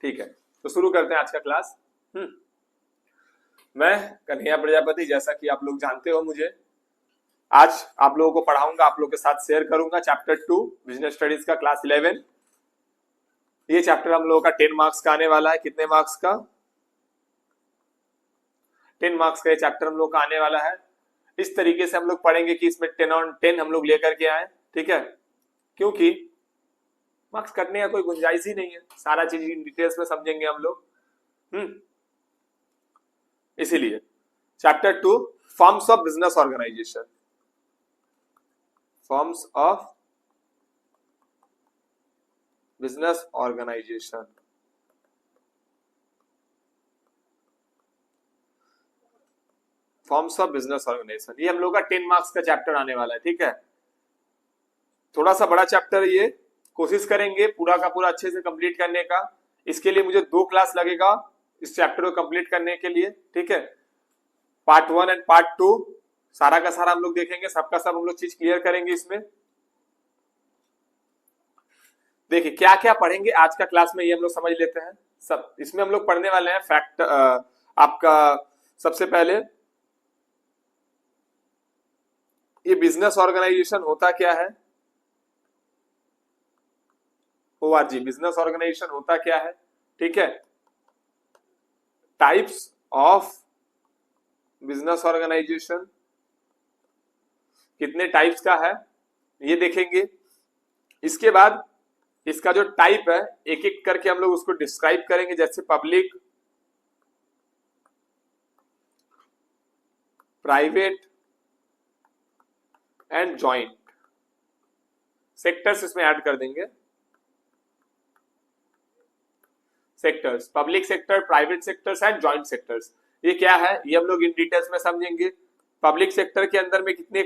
ठीक है, तो शुरू करते हैं आज का क्लास। मैं कन्हैया प्रजापति, जैसा कि आप लोग जानते हो मुझे, आज आप लोगों को पढ़ाऊंगा, आप लोगों के साथ शेयर करूंगा चैप्टर 2 बिजनेस स्टडीज का क्लास 11। ये चैप्टर हम लोगों का 10 मार्क्स का आने वाला है। कितने मार्क्स का? 10 मार्क्स का ये चैप्टर हम लोग का आने वाला है। इस तरीके से हम लोग पढ़ेंगे कि इसमें 10 on 10 हम लोग लेकर के आए, ठीक है, क्योंकि मार्क्स कटने का कोई गुंजाइश ही नहीं है, सारा चीज इन डिटेल्स में समझेंगे हम लोग। इसीलिए chapter 2 forms of business organisation, forms of business organisation. Forms of business organisation, ये हम लोग का 10 मार्क्स का चैप्टर आने वाला है, ठीक है। थोड़ा सा बड़ा चैप्टर है ये, कोशिश करेंगे पूरा का पूरा अच्छे से कंप्लीट करने का। इसके लिए मुझे 2 क्लास लगेगा इस चैप्टर को कंप्लीट करने के लिए, ठीक है। पार्ट 1 एंड पार्ट 2 सारा का सारा हम लोग देखेंगे, सबका सब हम लोग चीज क्लियर करेंगे इसमें। देखिए क्या क्या पढ़ेंगे आज का क्लास में, ये हम लोग समझ लेते हैं। सब इसमें हम लोग पढ़ने वाले हैं फैक्ट, आपका सबसे पहले ये बिजनेस ऑर्गेनाइजेशन होता क्या है, ओआरजी बिजनेस ऑर्गेनाइजेशन होता क्या है, ठीक है। टाइप्स ऑफ बिजनेस ऑर्गेनाइजेशन, कितने टाइप्स का है ये देखेंगे। इसके बाद इसका जो टाइप है एक एक करके हम लोग उसको डिस्क्राइब करेंगे, जैसे public, private and joint. Sectors इसमें ऐड कर देंगे, sectors, public sector, private sectors and joint sectors. ये क्या है ये हम लोग इन डिटेल्स में समझेंगे। पब्लिक सेक्टर के अंदर में कितने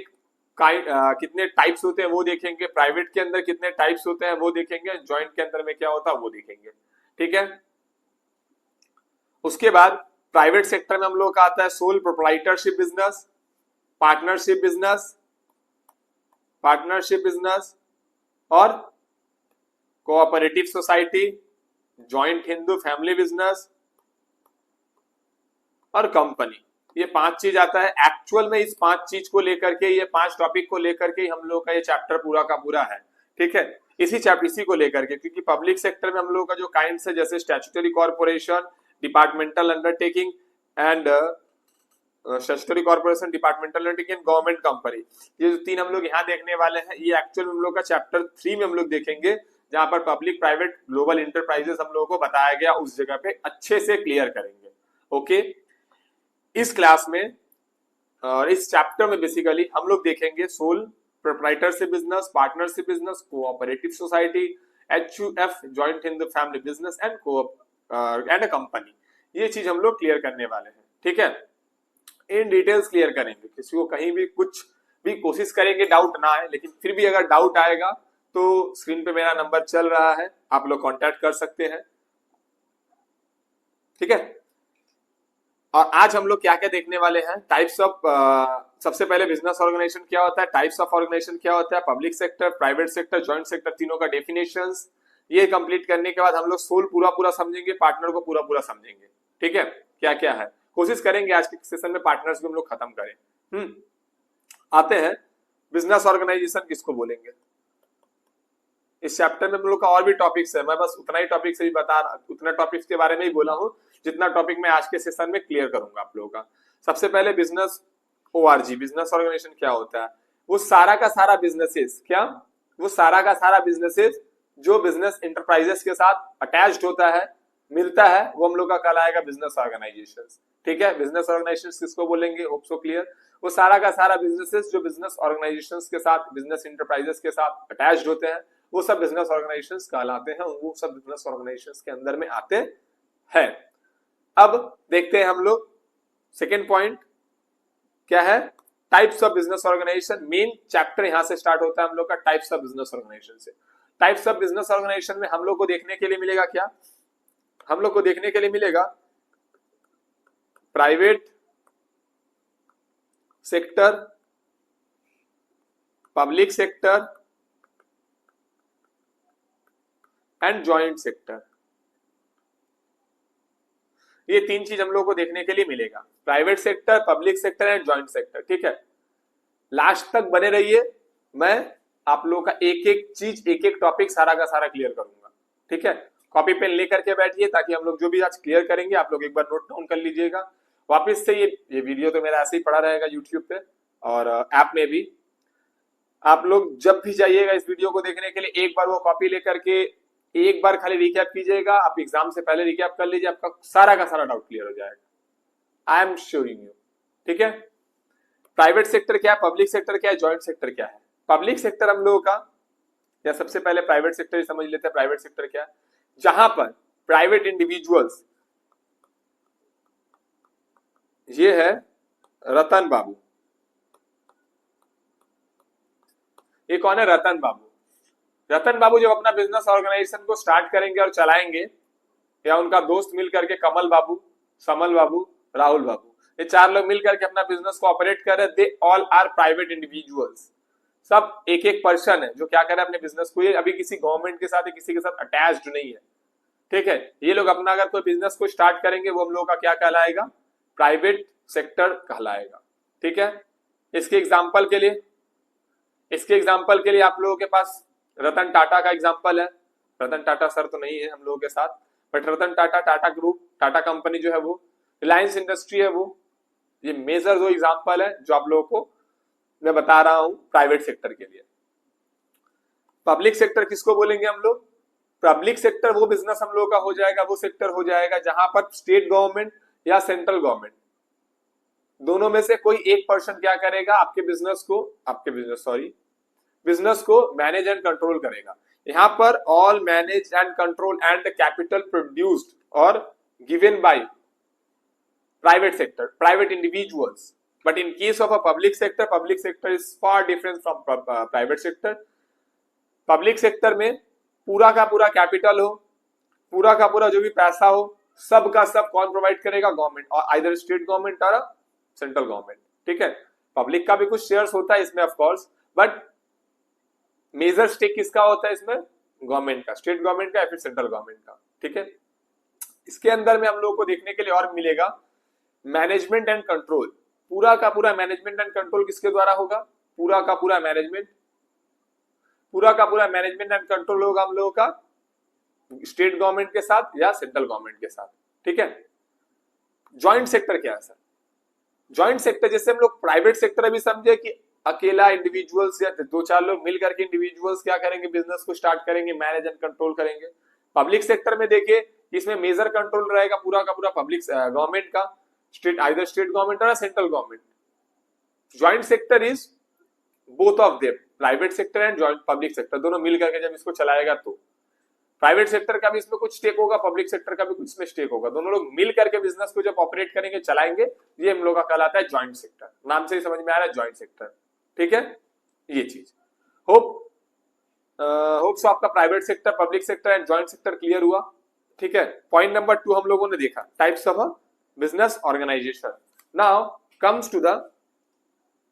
टाइप्स होते हैं वो देखेंगे, प्राइवेट के अंदर कितने टाइप्स होते हैं वो देखेंगे, जॉइंट के अंदर में क्या होता है वो देखेंगे, ठीक है। उसके बाद प्राइवेट सेक्टर में हम लोग का आता है sole proprietorship business, partnership business, और cooperative society, joint Hindu family business और कंपनी। ये 5 चीज आता है। एक्चुअल में इस 5 चीज को लेकर के, ये 5 टॉपिक को लेकर के हम लोग का ये चैप्टर पूरा का पूरा है, ठीक है। इसी को लेकर के, क्योंकि पब्लिक सेक्टर में हम लोग का जो काइंड्स है जैसे statutory corporation, departmental undertaking and statutory corporation, departmental undertaking, government company, ये जो 3 हम लोग यहाँ देखने वाले हैं, ये एक्चुअल में हम लोग का चैप्टर 3 में हम लोग देखेंगे, जहां पर पब्लिक प्राइवेट ग्लोबल इंटरप्राइजेस हम लोगों को बताया गया, उस जगह पे अच्छे से क्लियर करेंगे। ओके, इस क्लास में और इस चैप्टर में बेसिकली हम लोग देखेंगे soul proprietorship business, partnership business, cooperative society, HUF joint Hindu family business and a company. ये चीज हम लोग क्लियर करने वाले हैं, ठीक है। इन डिटेल्स क्लियर करेंगे, किसी को कहीं भी कुछ भी कोशिश करेंगे डाउट ना आए, लेकिन फिर भी अगर डाउट आएगा तो स्क्रीन पे मेरा नंबर चल रहा है, आप लोग कांटेक्ट कर सकते हैं, ठीक है। और आज हम लोग क्या क्या देखने वाले हैं, टाइप्स ऑफ, सबसे पहले बिजनेस ऑर्गेनाइजेशन क्या होता है, टाइप्स ऑफ ऑर्गेनाइजेशन क्या होता है, public sector, private sector, joint sector, तीनों का डेफिनेशंस। ये कंप्लीट करने के बाद हम लोग सोल पूरा पूरा समझेंगे, पार्टनर को पूरा पूरा समझेंगे, ठीक है। क्या क्या है कोशिश करेंगे आज के सेशन में पार्टनर्स भी हम लोग खत्म करें। आते हैं बिजनेस ऑर्गेनाइजेशन किसको बोलेंगे। इस चैप्टर में हम लोग का और भी टॉपिक्स है, मैं बस उतना ही टॉपिक से भी उतना टॉपिक्स के बारे में ही बोला हूं जितना टॉपिक मैं आज के सेशन में क्लियर करूंगा आप लोगों का। सबसे पहले बिजनेस ओआरजी, बिजनेस ऑर्गेनाइजेशन क्या होता है, वो सारा का सारा बिजनेसेस, क्या वो सारा का सारा बिजनेसेस जो बिजनेस इंटरप्राइजेस के साथ अटैच्ड होता है, मिलता है, वो हम लोग का कहलाएगा बिजनेस ऑर्गेनाइजेशन, ठीक है। बिजनेस ऑर्गेनाइजेशन किसको बोलेंगे, होप सो क्लियर। वो सारा का सारा बिजनेसेस जो बिजनेस ऑर्गेनाइजेशन के साथ, बिजनेस इंटरप्राइजेस के साथ अटैच्ड होते हैं, वो सब बिजनेस ऑर्गेनाइजेशंस कहलाते हैं, वो सब बिजनेस ऑर्गेनाइजेशंस के अंदर में आते हैं। अब देखते हैं हम लोग सेकेंड पॉइंट क्या है, types of business organisation. Main chapter यहां से स्टार्ट होता है हम लोग का टाइप्स ऑफ बिजनेस ऑर्गेनाइजेशन से। टाइप्स ऑफ बिजनेस ऑर्गेनाइजेशन में हम लोग को देखने के लिए मिलेगा क्या, हम लोग को देखने के लिए मिलेगा private sector, public sector and joint sector. ये तीन चीज हम लोग को देखने के लिए मिलेगा, private sector, public sector and joint sector. ठीक है, लास्ट तक बने रहिए, मैं आप लोगों का एक एक चीज, एक एक टॉपिक सारा का सारा क्लियर करूंगा। ठीक है, कॉपी पेन लेकर के बैठिए ताकि हम लोग जो भी आज क्लियर करेंगे आप लोग एक बार नोट डाउन कर लीजिएगा। वापस से ये वीडियो तो मेरा ऐसे ही पड़ा रहेगा यूट्यूब पे और ऐप में भी। आप लोग जब भी जाइएगा इस वीडियो को देखने के लिए एक बार वो कॉपी लेकर के एक बार खाली रिकैप कीजिएगा। आप एग्जाम से पहले रिकैप कर लीजिए, आपका सारा का सारा डाउट क्लियर हो जाएगा, आई एम श्योरिंग यू। ठीक है, प्राइवेट सेक्टर क्या है, पब्लिक सेक्टर क्या है, जॉइंट सेक्टर क्या है। पब्लिक सेक्टर हम लोगों का, या सबसे पहले प्राइवेट सेक्टर समझ लेते हैं। प्राइवेट सेक्टर क्या है, जहां पर प्राइवेट इंडिविजुअल्स, ये है रतन बाबू, ये कौन है, रतन बाबू। रतन बाबू जब अपना बिजनेस ऑर्गेनाइजेशन को स्टार्ट करेंगे और चलाएंगे, या उनका दोस्त मिल करके कमल बाबू, समल बाबू, राहुल बाबू, ये चार लोग मिल करके अपना बिजनेस को ऑपरेट कर रहे, they all are private individuals. सब एक एक पर्सन है जो क्या कर रहा है अपने बिजनेस को, ये अभी किसी गवर्नमेंट के साथ या किसी के साथ अटैच्ड नहीं है। ठीक है, ये लोग अपना अगर कोई बिजनेस को स्टार्ट करेंगे वो हम लोगों का क्या कहलाएगा, प्राइवेट सेक्टर कहलाएगा। ठीक है, इसके एग्जाम्पल के लिए आप लोगों के पास रतन टाटा का एग्जाम्पल है। रतन टाटा सर तो नहीं है हम लोगों के साथ, but Ratan Tata, Tata group, Tata company जो है वो, रिलायंस इंडस्ट्री है वो, ये मेजर जो एग्जाम्पल है जो आप लोगों को मैं बता रहा हूं प्राइवेट सेक्टर के लिए। पब्लिक सेक्टर किसको बोलेंगे हम लोग, पब्लिक सेक्टर वो बिजनेस हम लोगों का हो जाएगा, वो सेक्टर हो जाएगा जहां पर स्टेट गवर्नमेंट या सेंट्रल गवर्नमेंट दोनों में से कोई एक पर्सन क्या करेगा, बिजनेस को मैनेज एंड कंट्रोल करेगा। यहां पर all manage and control and capital produced और given by private sector, private individuals. But in case of a public sector is far different from private sector. Public sector में पूरा का पूरा capital हो, पूरा का पूरा जो भी पैसा हो, सब का सब कौन प्रोवाइड करेगा, गवर्नमेंट, और आइदर स्टेट गवर्नमेंट और सेंट्रल गवर्नमेंट। ठीक है, पब्लिक का भी कुछ शेयर्स होता है इसमें of course, but major stake किसका होता है इसमें, गवर्नमेंट का, स्टेट गवर्नमेंट का या फिर सेंट्रल गवर्नमेंट का। ठीक है, इसके अंदर में हम लोगों को देखने के लिए और मिलेगा मैनेजमेंट एंड कंट्रोल। पूरा का पूरा मैनेजमेंट एंड कंट्रोल किसके द्वारा होगा, पूरा का पूरा मैनेजमेंट एंड कंट्रोल होगा हम लोगों का स्टेट गवर्नमेंट के साथ या सेंट्रल गवर्नमेंट के साथ। ठीक है, जॉइंट सेक्टर क्या है सर, जॉइंट सेक्टर जैसे हम लोग प्राइवेट सेक्टर अभी समझे कि अकेला इंडिविजुअल्स या दो चार लोग मिल करके इंडिविजुअल्स क्या करेंगे, बिजनेस को स्टार्ट करेंगे, मैनेज एंड कंट्रोल करेंगे। पब्लिक सेक्टर में देखिए इसमें मेजर कंट्रोल रहेगा पूरा का पूरा पब्लिक गवर्नमेंट का, आइदर स्टेट गवर्नमेंट और central government. Joint sector is both of them, private sector and joint public sector दोनों मिल करके जब इसको चलाएगा तो प्राइवेट सेक्टर का भी इसमें कुछ स्टेक होगा, पब्लिक सेक्टर का भी कुछ इसमें स्टेक होगा, दोनों लोग मिल करके बिजनेस को जब ऑपरेट करेंगे, चलाएंगे, ये हम लोग का कहलाता है जॉइंट सेक्टर। नाम से ही समझ में आ रहा है जॉइंट सेक्टर। ठीक है, ये चीज होप सो आपका private sector, public sector and joint sector clear हुआ। ठीक है, पॉइंट नंबर 2 हम लोगों ने देखा types of a business organisation. Now comes to the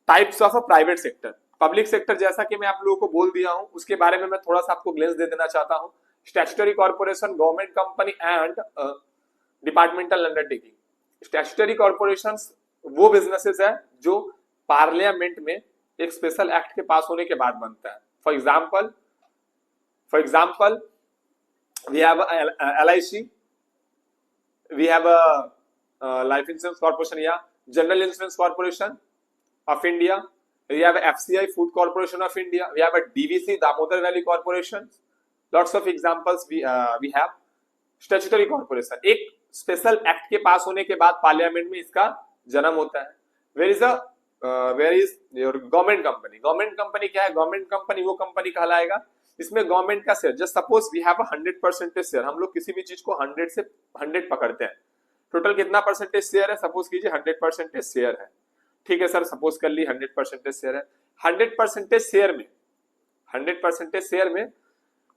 types of a private sector. Public sector जैसा कि मैं आप लोगों को बोल दिया हूं, उसके बारे में मैं थोड़ा सा आपको ग्लेंस दे देना चाहता हूं। Statutory corporation, government company and departmental undertaking. Statutory corporations वो बिजनेसेस है जो पार्लियामेंट में एक स्पेशल एक्ट के पास होने के बाद बनता है। For example we have a LIC, we have a life insurance corporation, yeah, general insurance corporation of India, we have a FCI, food corporation of India, we have a DVC, Damodar Valley Corporation, lots of examples we have। Statutory corporation एक special act के पास होने के बाद parliament में इसका जन्म होता है। Where is your government company. Government company क्या है, गवर्नमेंट कंपनी वो कंपनी कहलाएगा इसमें गवर्नमेंट का share, just suppose we have 100% share, हम लोग किसी भी चीज को 100 से 100 पकड़ते हैं, टोटल कितना परसेंटेज शेयर है, सपोज कीजिए 100% शेयर है। ठीक है सर, सपोज कर ली 100% शेयर है। 100% शेयर में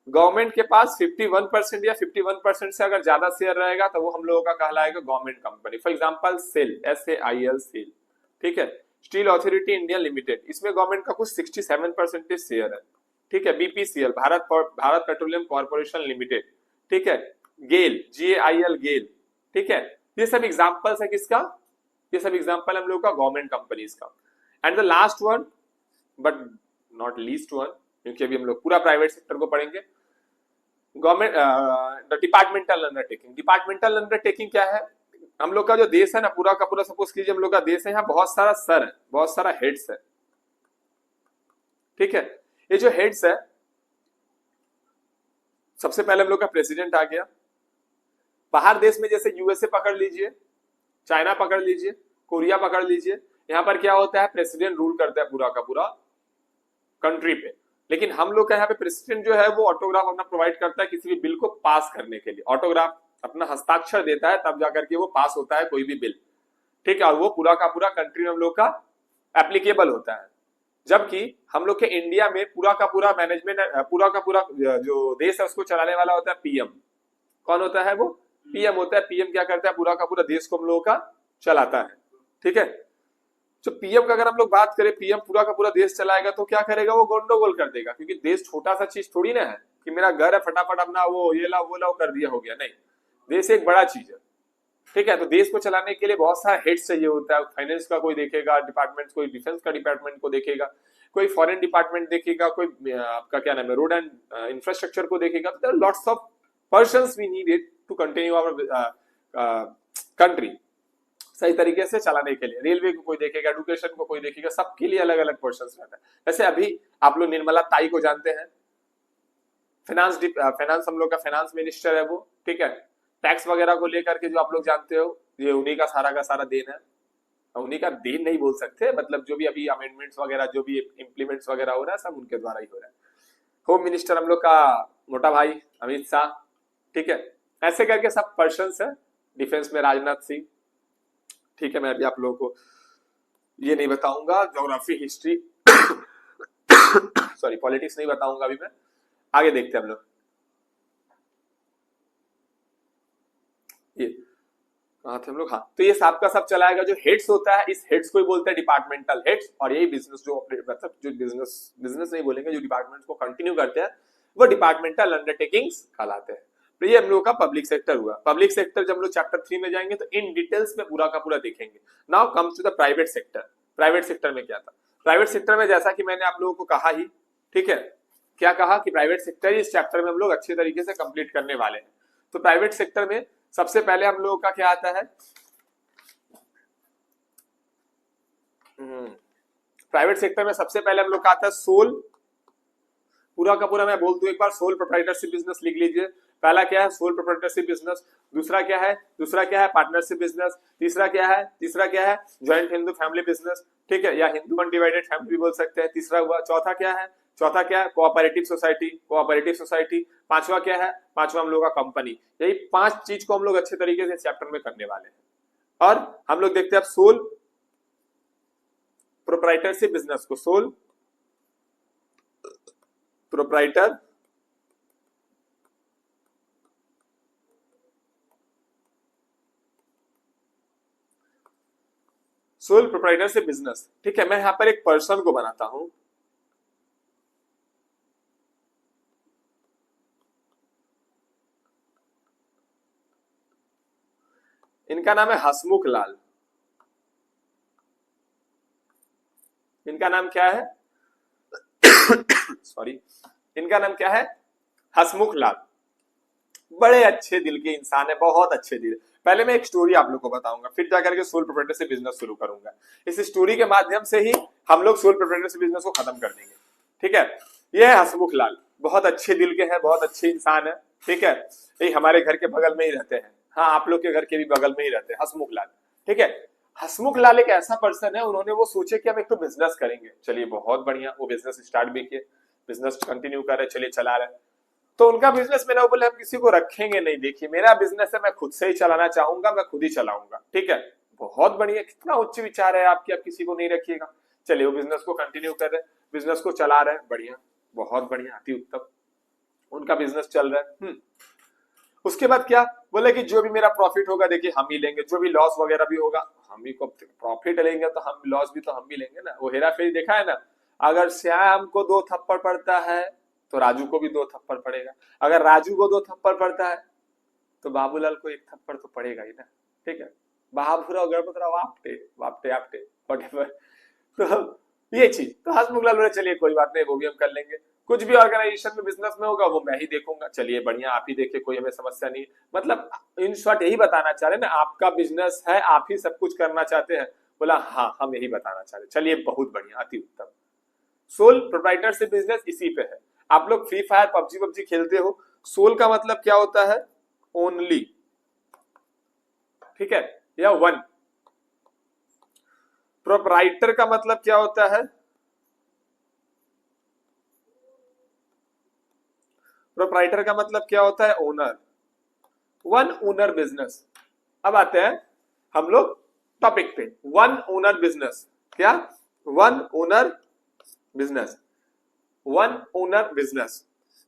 गवर्नमेंट के पास 51% या 51% से अगर ज्यादा शेयर रहेगा तो वो हम लोगों का कहलाएगा government company. For example SAIL, SAIL SAIL. ठीक है, स्टील अथॉरिटी इंडिया लिमिटेड, इसमें गवर्नमेंट का कुछ 67% शेयर है। ठीक है, BPCL, Bharat petroleum corporation limited. ठीक है, गेल, GAIL गेल। ठीक है, ये सब एग्जांपल्स है किसका, ये सब एग्जांपल हम लोग का गवर्नमेंट कंपनीज का। And the last one but not least one, क्योंकि अभी हम लोग पूरा प्राइवेट सेक्टर को पढ़ेंगे, government departmental undertaking. Departmental undertaking क्या है, हम लोग का जो देश है ना पूरा का पूरा, सपोज कीजिए हम लोग का देश है, यहाँ बहुत सारा सर है, बहुत सारा हेड्स है, ठीक है। ये जो हेड्स है, सबसे पहले हम लोग का प्रेसिडेंट आ गया। बाहर देश में जैसे यूएसए पकड़ लीजिए, चाइना पकड़ लीजिए, कोरिया पकड़ लीजिए, यहाँ पर क्या होता है, प्रेसिडेंट रूल करता है पूरा का पूरा कंट्री पे। लेकिन हम लोग का यहाँ पे प्रेसिडेंट जो है वो ऑटोग्राफ अपना प्रोवाइड करता है किसी भी बिल को पास करने के लिए, ऑटोग्राफ अपना हस्ताक्षर देता है तब जाकर के वो पास होता है कोई भी बिल, ठीक है। और वो पूरा का पूरा कंट्री में हम लोग का एप्लीकेबल होता है। जबकि हम लोग के इंडिया में पूरा का पूरा मैनेजमेंट, पूरा का पूरा जो देश है उसको चलाने वाला होता है पीएम। कौन होता है वो, पीएम होता है। पीएम क्या करता है, पूरा का पूरा देश को हम लोगों का चलाता है, ठीक है। तो पीएम का अगर हम लोग बात करें, पीएम पूरा का पूरा देश चलाएगा तो क्या करेगा, वो गंडोगोल कर देगा, क्योंकि देश छोटा सा चीज थोड़ी ना है कि मेरा घर है फटाफट अपना वो ये लाओ वो लाओ कर दिया हो गया, नहीं, देश एक बड़ा चीज है, ठीक है। तो देश को चलाने के लिए बहुत सारा हेड्स चाहिए होता है। फाइनेंस का कोई देखेगा डिपार्टमेंट, कोई डिफेंस का डिपार्टमेंट को देखेगा, कोई फॉरेन डिपार्टमेंट देखेगा, कोई आपका क्या नाम है रोड एंड इंफ्रास्ट्रक्चर को देखेगा। तो lots of persons we needed to continue our country सही तरीके से चलाने के लिए। रेलवे को कोई देखेगा, एजुकेशन को कोई देखेगा, सबके लिए अलग अलग पर्सन्स रहता है। वैसे अभी आप लोग निर्मला ताई को जानते हैं, फाइनेंस हम लोग का फाइनेंस मिनिस्टर है वो, ठीक है। टैक्स वगैरह को लेकर के जो आप लोग जानते हो, ये उन्हीं का सारा देन है। उन्हीं का देन नहीं बोल सकते, मतलब जो भी अभी अमेंडमेंट्स वगैरह जो भी इंप्लीमेंट्स वगैरह हो रहा है सब उनके द्वारा ही हो रहा है। होम मिनिस्टर हम लोग का मोटा भाई अमित शाह, ठीक है। ऐसे करके सब पर्सन्स है। डिफेंस में राजनाथ सिंह, ठीक है। मैं अभी आप लोगों को ये नहीं बताऊंगा, ज्योग्राफी हिस्ट्री सॉरी पॉलिटिक्स नहीं बताऊंगा अभी मैं, आगे देखते हैं हम लोग। ये कहाँ थे हम लोग, हाँ। तो ये सब का सब चलाएगा जो हेड्स होता है, इस हेड्स को ही बोलते हैं डिपार्टमेंटल हेड्स। और यही बिजनेस जो मतलब जो बिजनेस नहीं बोलेंगे, जो डिपार्टमेंट्स को कंटिन्यू करते हैं वो डिपार्टमेंटल अंडरटेकिंग्स कहलाते हैं। तो ये हम लोग का पब्लिक सेक्टर हुआ। पब्लिक सेक्टर जब हम लोग चैप्टर 3 में जाएंगे तो इन डिटेल्स में पूरा का पूरा देखेंगे। Now comes to the private sector. Private sector में क्या था, प्राइवेट सेक्टर में जैसा कि मैंने आप लोगों को कहा ही, ठीक है, क्या कहा कि प्राइवेट सेक्टर इस चैप्टर में हम लोग अच्छे तरीके से कंप्लीट करने वाले हैं। तो प्राइवेट सेक्टर में सबसे पहले हम लोगों का क्या आता है, प्राइवेट सेक्टर में सबसे पहले हम लोग का आता है सोल। पूरा का पूरा मैं बोल दूं एक बार, सोल प्रोप्राइटरशिप बिजनेस लिख लीजिए। पहला क्या है, सोल प्रोप्राइटरशिप बिजनेस। दूसरा क्या है, पार्टनरशिप बिजनेस। तीसरा क्या है ज्वाइंट हिंदू फैमिली बिजनेस, ठीक है, या हिंदू अनडिवाइडेड फैमिली भी बोल सकते हैं। तीसरा हुआ। चौथा क्या है कोऑपरेटिव सोसाइटी। पांचवा क्या है, पांचवा हम लोग का कंपनी। यही 5 चीज को हम लोग अच्छे तरीके से चैप्टर में करने वाले हैं। और हम लोग देखते हैं अब सोल प्रोप्राइटरशिप बिजनेस को, सोल प्रोप्राइटर प्रोप्राइटरशिप बिजनेस, ठीक है। मैं यहां पर एक पर्सन को बनाता हूं, इनका नाम है हसमुख लाल। इनका नाम क्या है सॉरी, इनका नाम क्या है, हसमुख लाल। बड़े अच्छे दिल के इंसान है, बहुत अच्छे दिल। पहले मैं एक स्टोरी आप लोग को बताऊंगा, फिर जाकर के सोल प्रोप्राइटरशिप बिजनेस शुरू करूंगा। इस स्टोरी के माध्यम से ही हम लोग सोल प्रोप्राइटरशिप बिजनेस को खत्म कर देंगे, ठीक है। ये है हसमुख लाल, बहुत अच्छे दिल के हैं, बहुत अच्छे इंसान है, ठीक है। ये हमारे घर के बगल में ही रहते हैं, हाँ आप लोग के घर के भी बगल में ही रहते हैं हसमुख लाल, ठीक है। हसमुख लाल एक ऐसा पर्सन है, उन्होंने वो सोचे कि हम एक तो बिजनेस करेंगे। चलिए बहुत बढ़िया, वो बिजनेस स्टार्ट भी किए, बिजनेस कंटिन्यू कर रहे, चलिए चला रहे। तो उनका बिजनेस में ना, वो बोले हम किसी को रखेंगे नहीं, देखिए मेरा बिजनेस है, मैं खुद से ही चलाना चाहूंगा, मैं खुद ही चलाऊंगा, ठीक है। बहुत बढ़िया, कितना उच्च विचार है आपकी, आप किसी को नहीं रखिएगा। चलिए वो बिजनेस को कंटिन्यू कर रहे, बिजनेस को चला रहे, बढ़िया, बहुत बढ़िया, अति उत्तम, उनका बिजनेस चल रहा है। उसके बाद क्या बोले कि जो भी मेरा प्रॉफिट होगा देखिए हम ही लेंगे, जो भी लॉस वगैरह भी होगा हम ही को, प्रॉफिट लेंगे तो हम, लॉस भी तो हम भी लेंगे ना। वो हेरा फेरी देखा है ना, अगर श्याम को 2 थप्पड़ पड़ता है तो राजू को भी 2 थप्पड़ पड़ेगा, अगर राजू को 2 थप्पड़ पड़ता है तो बाबूलाल को 1 थप्पड़ तो पड़ेगा ही ना, ठीक है, महाभूरा गणपतराव आपटे वापटे आपटे व्हाटएवर। तो ये चीज तो हसमुख लाल बोले चलिए कोई बात नहीं, वो भी हम कर लेंगे। कुछ भी ऑर्गेनाइजेशन में बिजनेस में होगा वो मैं ही देखूंगा, चलिए बढ़िया, आप ही देखिए, कोई हमें समस्या नहीं। मतलब इन शॉर्ट यही बताना चाह रहे हैं ना, आपका बिजनेस है, आप ही सब कुछ करना चाहते हैं। बोला हाँ हम यही बताना चाह रहे हैं, चलिए बहुत बढ़िया, अति उत्तम। सोल प्रोप्राइटरशिप बिजनेस इसी पे है। आप लोग फ्री फायर पबजी पबजी खेलते हो, सोल का मतलब क्या होता है? ओनली, ठीक है, या वन। प्रोप्राइटर का मतलब क्या होता है? प्रोप्राइटर का मतलब क्या होता है? Owner, one owner business. अब आते हैं हम लोग टॉपिक पे, वन ओनर बिजनेस। क्या? One owner business, one owner business,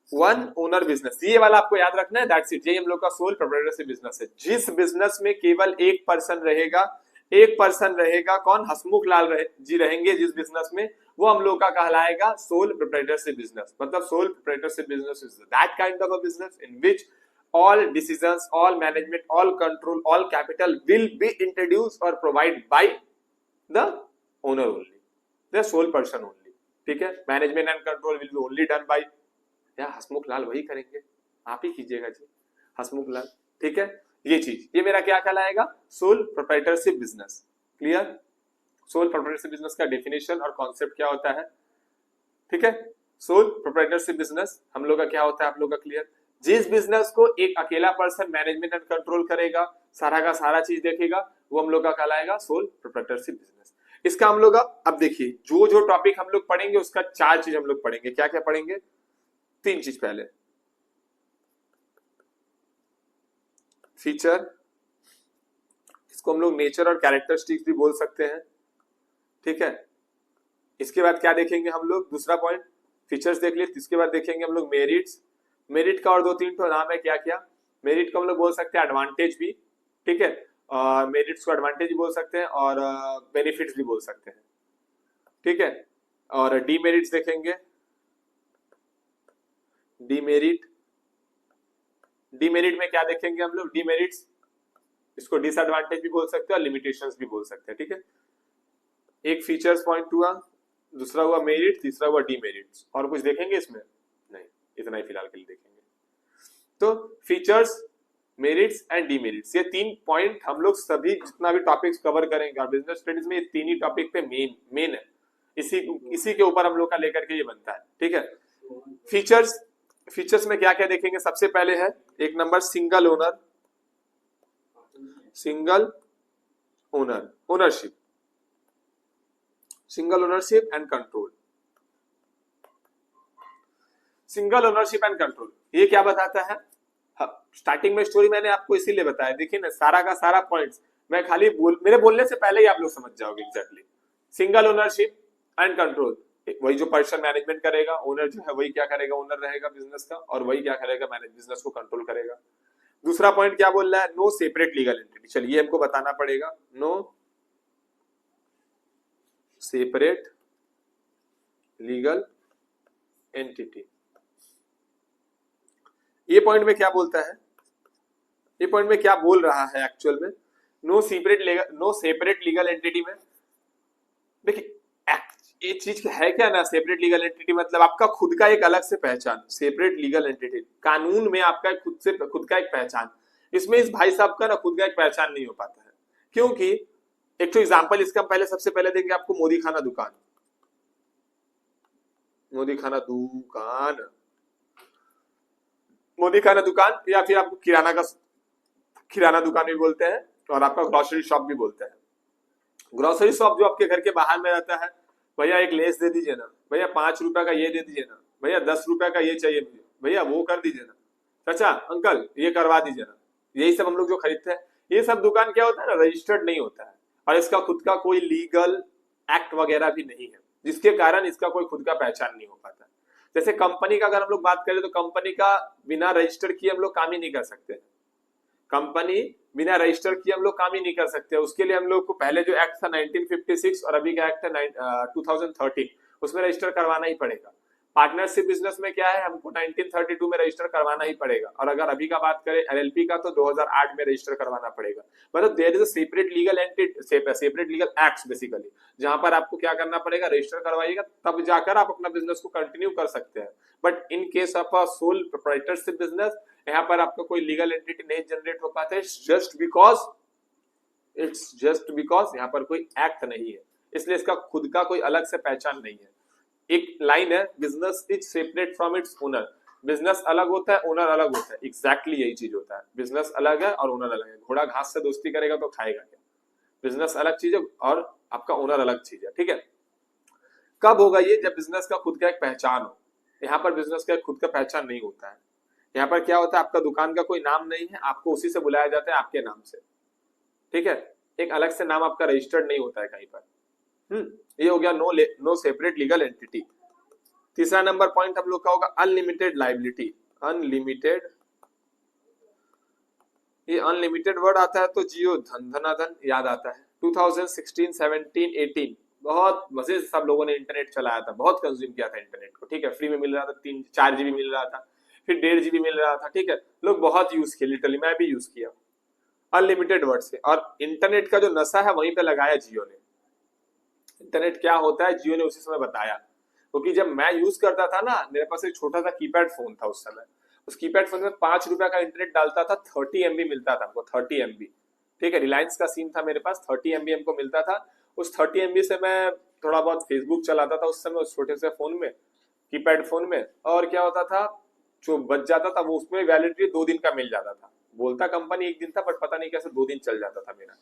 one owner business, ये वाला आपको याद रखना है। दैट्स इट, ये हम लोग का सोल प्रोप्राइटरशिप बिजनेस है। जिस बिजनेस में केवल एक पर्सन रहेगा, एक पर्सन रहेगा, कौन? हसमुख लाल जी रहेंगे जिस बिजनेस में, वो हम लोग का कहलाएगा सोल प्रोप्राइटरशिप बिजनेस। मतलब soul proprietorship business is that kind of a business in which all decisions, all management, all control, all capital will be introduced or provided by the owner only, the sole person only, ठीक है। Management and control will be only done by, या हसमुख लाल वही करेंगे, आप ही कीजिएगा जी, हसमुख लाल, ठीक है। ये चीज, ये मेरा क्या कहलाएगा? Soul proprietorship business. Clear? Soul proprietorship business का डेफिनेशन और कॉन्सेप्ट क्या होता है, ठीक है। सोल प्रोप्राइटरशिप बिजनेस हम लोग का क्या होता है आप लोग का क्लियर? जिस बिजनेस को एक अकेला पर्सन मैनेजमेंट एंड कंट्रोल करेगा, सारा का सारा चीज देखेगा, वो हम लोग का कहलाएगा सोल प्रोप्राइटरशिप बिजनेस। इसका हम लोग अब देखिए, जो जो टॉपिक हम लोग पढ़ेंगे उसका चार चीज हम लोग पढ़ेंगे। क्या क्या पढ़ेंगे? तीन चीज। पहले फीचर, इसको हम लोग नेचर और कैरेक्टरिस्टिक्स भी बोल सकते हैं, ठीक है। इसके बाद क्या देखेंगे हम लोग? दूसरा पॉइंट फीचर्स देख लिए, इसके बाद देखेंगे हम लोग मेरिट्स। मेरिट का और दो तीन तो नाम है, क्या क्या? मेरिट को हम लोग बोल सकते हैं एडवांटेज भी, ठीक है, और मेरिट्स को एडवांटेज भी बोल सकते हैं और बेनिफिट्स भी बोल सकते हैं, ठीक है। और डीमेरिट्स देखेंगे, डीमेरिट, डीमेरिट में क्या देखेंगे हम लोग? डीमेरिट्स, इसको डिसएडवांटेज भी बोल सकते हैं और लिमिटेशंस भी बोल सकते हैं, ठीक है। एक फीचर्स पॉइंट हुआ, दूसरा हुआ मेरिट, तीसरा हुआ डीमेरिट्स। और कुछ देखेंगे इसमें? नहीं, इतना ही फिलहाल के लिए देखेंगे। तो फीचर्स, मेरिट्स एंड डीमेरिट्स, ये तीन पॉइंट हम लोग सभी जितना भी टॉपिक्स कवर करेंगे और बिजनेस स्टडीज में, ये तीन ही टॉपिक पे मेन है। इसी के ऊपर हम लोग का लेकर के ये बनता है, ठीक है। फीचर्स, फीचर्स में क्या क्या देखेंगे? सबसे पहले है एक number single owner, single owner, ownership, single ownership and control. Single ownership and control ये क्या बताता है? स्टार्टिंग में स्टोरी मैंने आपको इसीलिए बताया, देखिए ना, सारा का सारा पॉइंट्स मैं खाली मेरे बोलने से पहले ही आप लोग समझ जाओगे exactly. Single ownership and control, वही जो पर्सन मैनेजमेंट करेगा, ओनर जो है वही क्या करेगा? ओनर रहेगा बिजनेस का, और वही क्या करेगा? मैनेज बिजनेस को कंट्रोल करेगा। दूसरा पॉइंट क्या बोल रहा है? No separate legal entity. चलिए हमको बताना पड़ेगा, नो सेपरेट लीगल एंटिटी। ये पॉइंट में क्या बोलता है? ये पॉइंट में क्या बोल रहा है एक्चुअल में? नो सेपरेट लीगल एंटिटी में देखिए ये चीज है क्या ना, सेपरेट लीगल एंटिटी मतलब आपका खुद का एक अलग से पहचान। सेपरेट लीगल एंटिटी कानून में आपका खुद का एक पहचान। इसमें इस भाई साहब का ना खुद का एक पहचान नहीं हो पाता है, क्योंकि एक तो एग्जांपल इसका पहले सबसे पहले देंगे आपको, मोदी खाना दुकान, मोदी खाना दुकान, मोदी खाना दुकान, या फिर आपको किराना दुकान भी बोलते हैं और आपका ग्रोसरी शॉप भी बोलते हैं। ग्रोसरी शॉप जो आपके घर के बाहर में रहता है, भैया एक लेस दे दीजिए ना, भैया 5 रुपए का ये दे दीजिए ना, भैया 10 रुपए का ये चाहिए मुझे, भैया वो कर दीजिए ना, चाचा अंकल ये करवा दीजिए ना, यही सब हम लोग जो खरीदते हैं। ये सब दुकान क्या होता है ना, रजिस्टर्ड नहीं होता है और इसका खुद का कोई लीगल एक्ट वगैरह भी नहीं है, जिसके कारण इसका कोई खुद का पहचान नहीं हो पाता। जैसे कंपनी का अगर हम लोग बात करें तो कंपनी का बिना रजिस्टर किए हम लोग काम ही नहीं कर सकते। कंपनी बिना रजिस्टर किए हम लोग काम ही नहीं कर सकते। उसके लिए हम लोग को पहले जो एक्ट था 1956 और अभी का एक्ट है 2013, उसमें रजिस्टर करवाना ही पड़ेगा। पार्टनरशिप बिजनेस में क्या है, हमको 1932 में रजिस्टर करवाना ही पड़ेगा, और अगर अभी का बात करें एलएलपी का तो 2008 में रजिस्टर करवाना पड़ेगा। मतलब there is a separate legal entity, separate legal acts basically, जहां पर आपको क्या करना पड़ेगा, रजिस्टर करवाइएगा, तब जाकर आप अपना बिजनेस को कंटिन्यू कर सकते हैं। But in case of a soul proprietorship business, यहाँ पर आपका कोई लीगल एंटिटी नहीं जनरेट हो पाता है, जस्ट बिकॉज यहाँ पर कोई एक्ट नहीं है, इसलिए इसका खुद का कोई अलग से पहचान नहीं है। एक लाइन है, business is separate from its owner, business अलग होता है, ओनर अलग होता है, एग्जैक्टली यही चीज होता है, बिजनेस अलग है और ओनर अलग है। घोड़ा घास से दोस्ती करेगा तो खाएगा क्या, बिजनेस अलग चीज है और आपका ओनर अलग चीज है, ठीक है। कब होगा ये, जब बिजनेस का खुद का एक पहचान हो। यहाँ पर बिजनेस का खुद का पहचान नहीं होता है। यहाँ पर क्या होता है, आपका दुकान का कोई नाम नहीं है, आपको उसी से बुलाया जाता है आपके नाम से, ठीक है, एक अलग से नाम आपका रजिस्टर्ड नहीं होता है कहीं पर। ये हो गया नो सेपरेट लीगल एंटिटी। तीसरा नंबर पॉइंट हम लोग का होगा अनलिमिटेड लाइबिलिटी। अनलिमिटेड, ये अनलिमिटेड वर्ड आता है तो जियो धन धनाधन याद आता है। 2016, 17, 18 बहुत मजे से सब लोगों ने इंटरनेट चलाया था, बहुत कंज्यूम किया था इंटरनेट को, ठीक है, फ्री में मिल रहा था, 3-4 GB मिल रहा था, फिर 1.5 GB मिल रहा था, ठीक है, लोग बहुत यूज किए, लिटरली मैं भी यूज किया अनलिमिटेड वर्ड से। और इंटरनेट का जो नशा है वहीं पे लगाया जियो ने। इंटरनेट क्या होता है जियो ने उसी समय बताया, क्योंकि जब मैं यूज करता था ना, मेरे पास एक छोटा सा कीपैड फोन था उस समय, उस कीपैड फोन में 5 रुपया का इंटरनेट डालता था, 30 MB मिलता था हमको, 30 MB, ठीक है, रिलायंस का सिम था मेरे पास, 30 MB हमको मिलता था। उस 30 MB से मैं थोड़ा बहुत फेसबुक चलाता था उस समय, उस छोटे से फोन में, कीपैड फोन में। और क्या होता था, जो बच जाता था वो उसमें वैलिडिटी 2 दिन का मिल जाता था, बोलता कंपनी 1 दिन था, बट पता नहीं कैसे 2 दिन चल जाता था मेरा,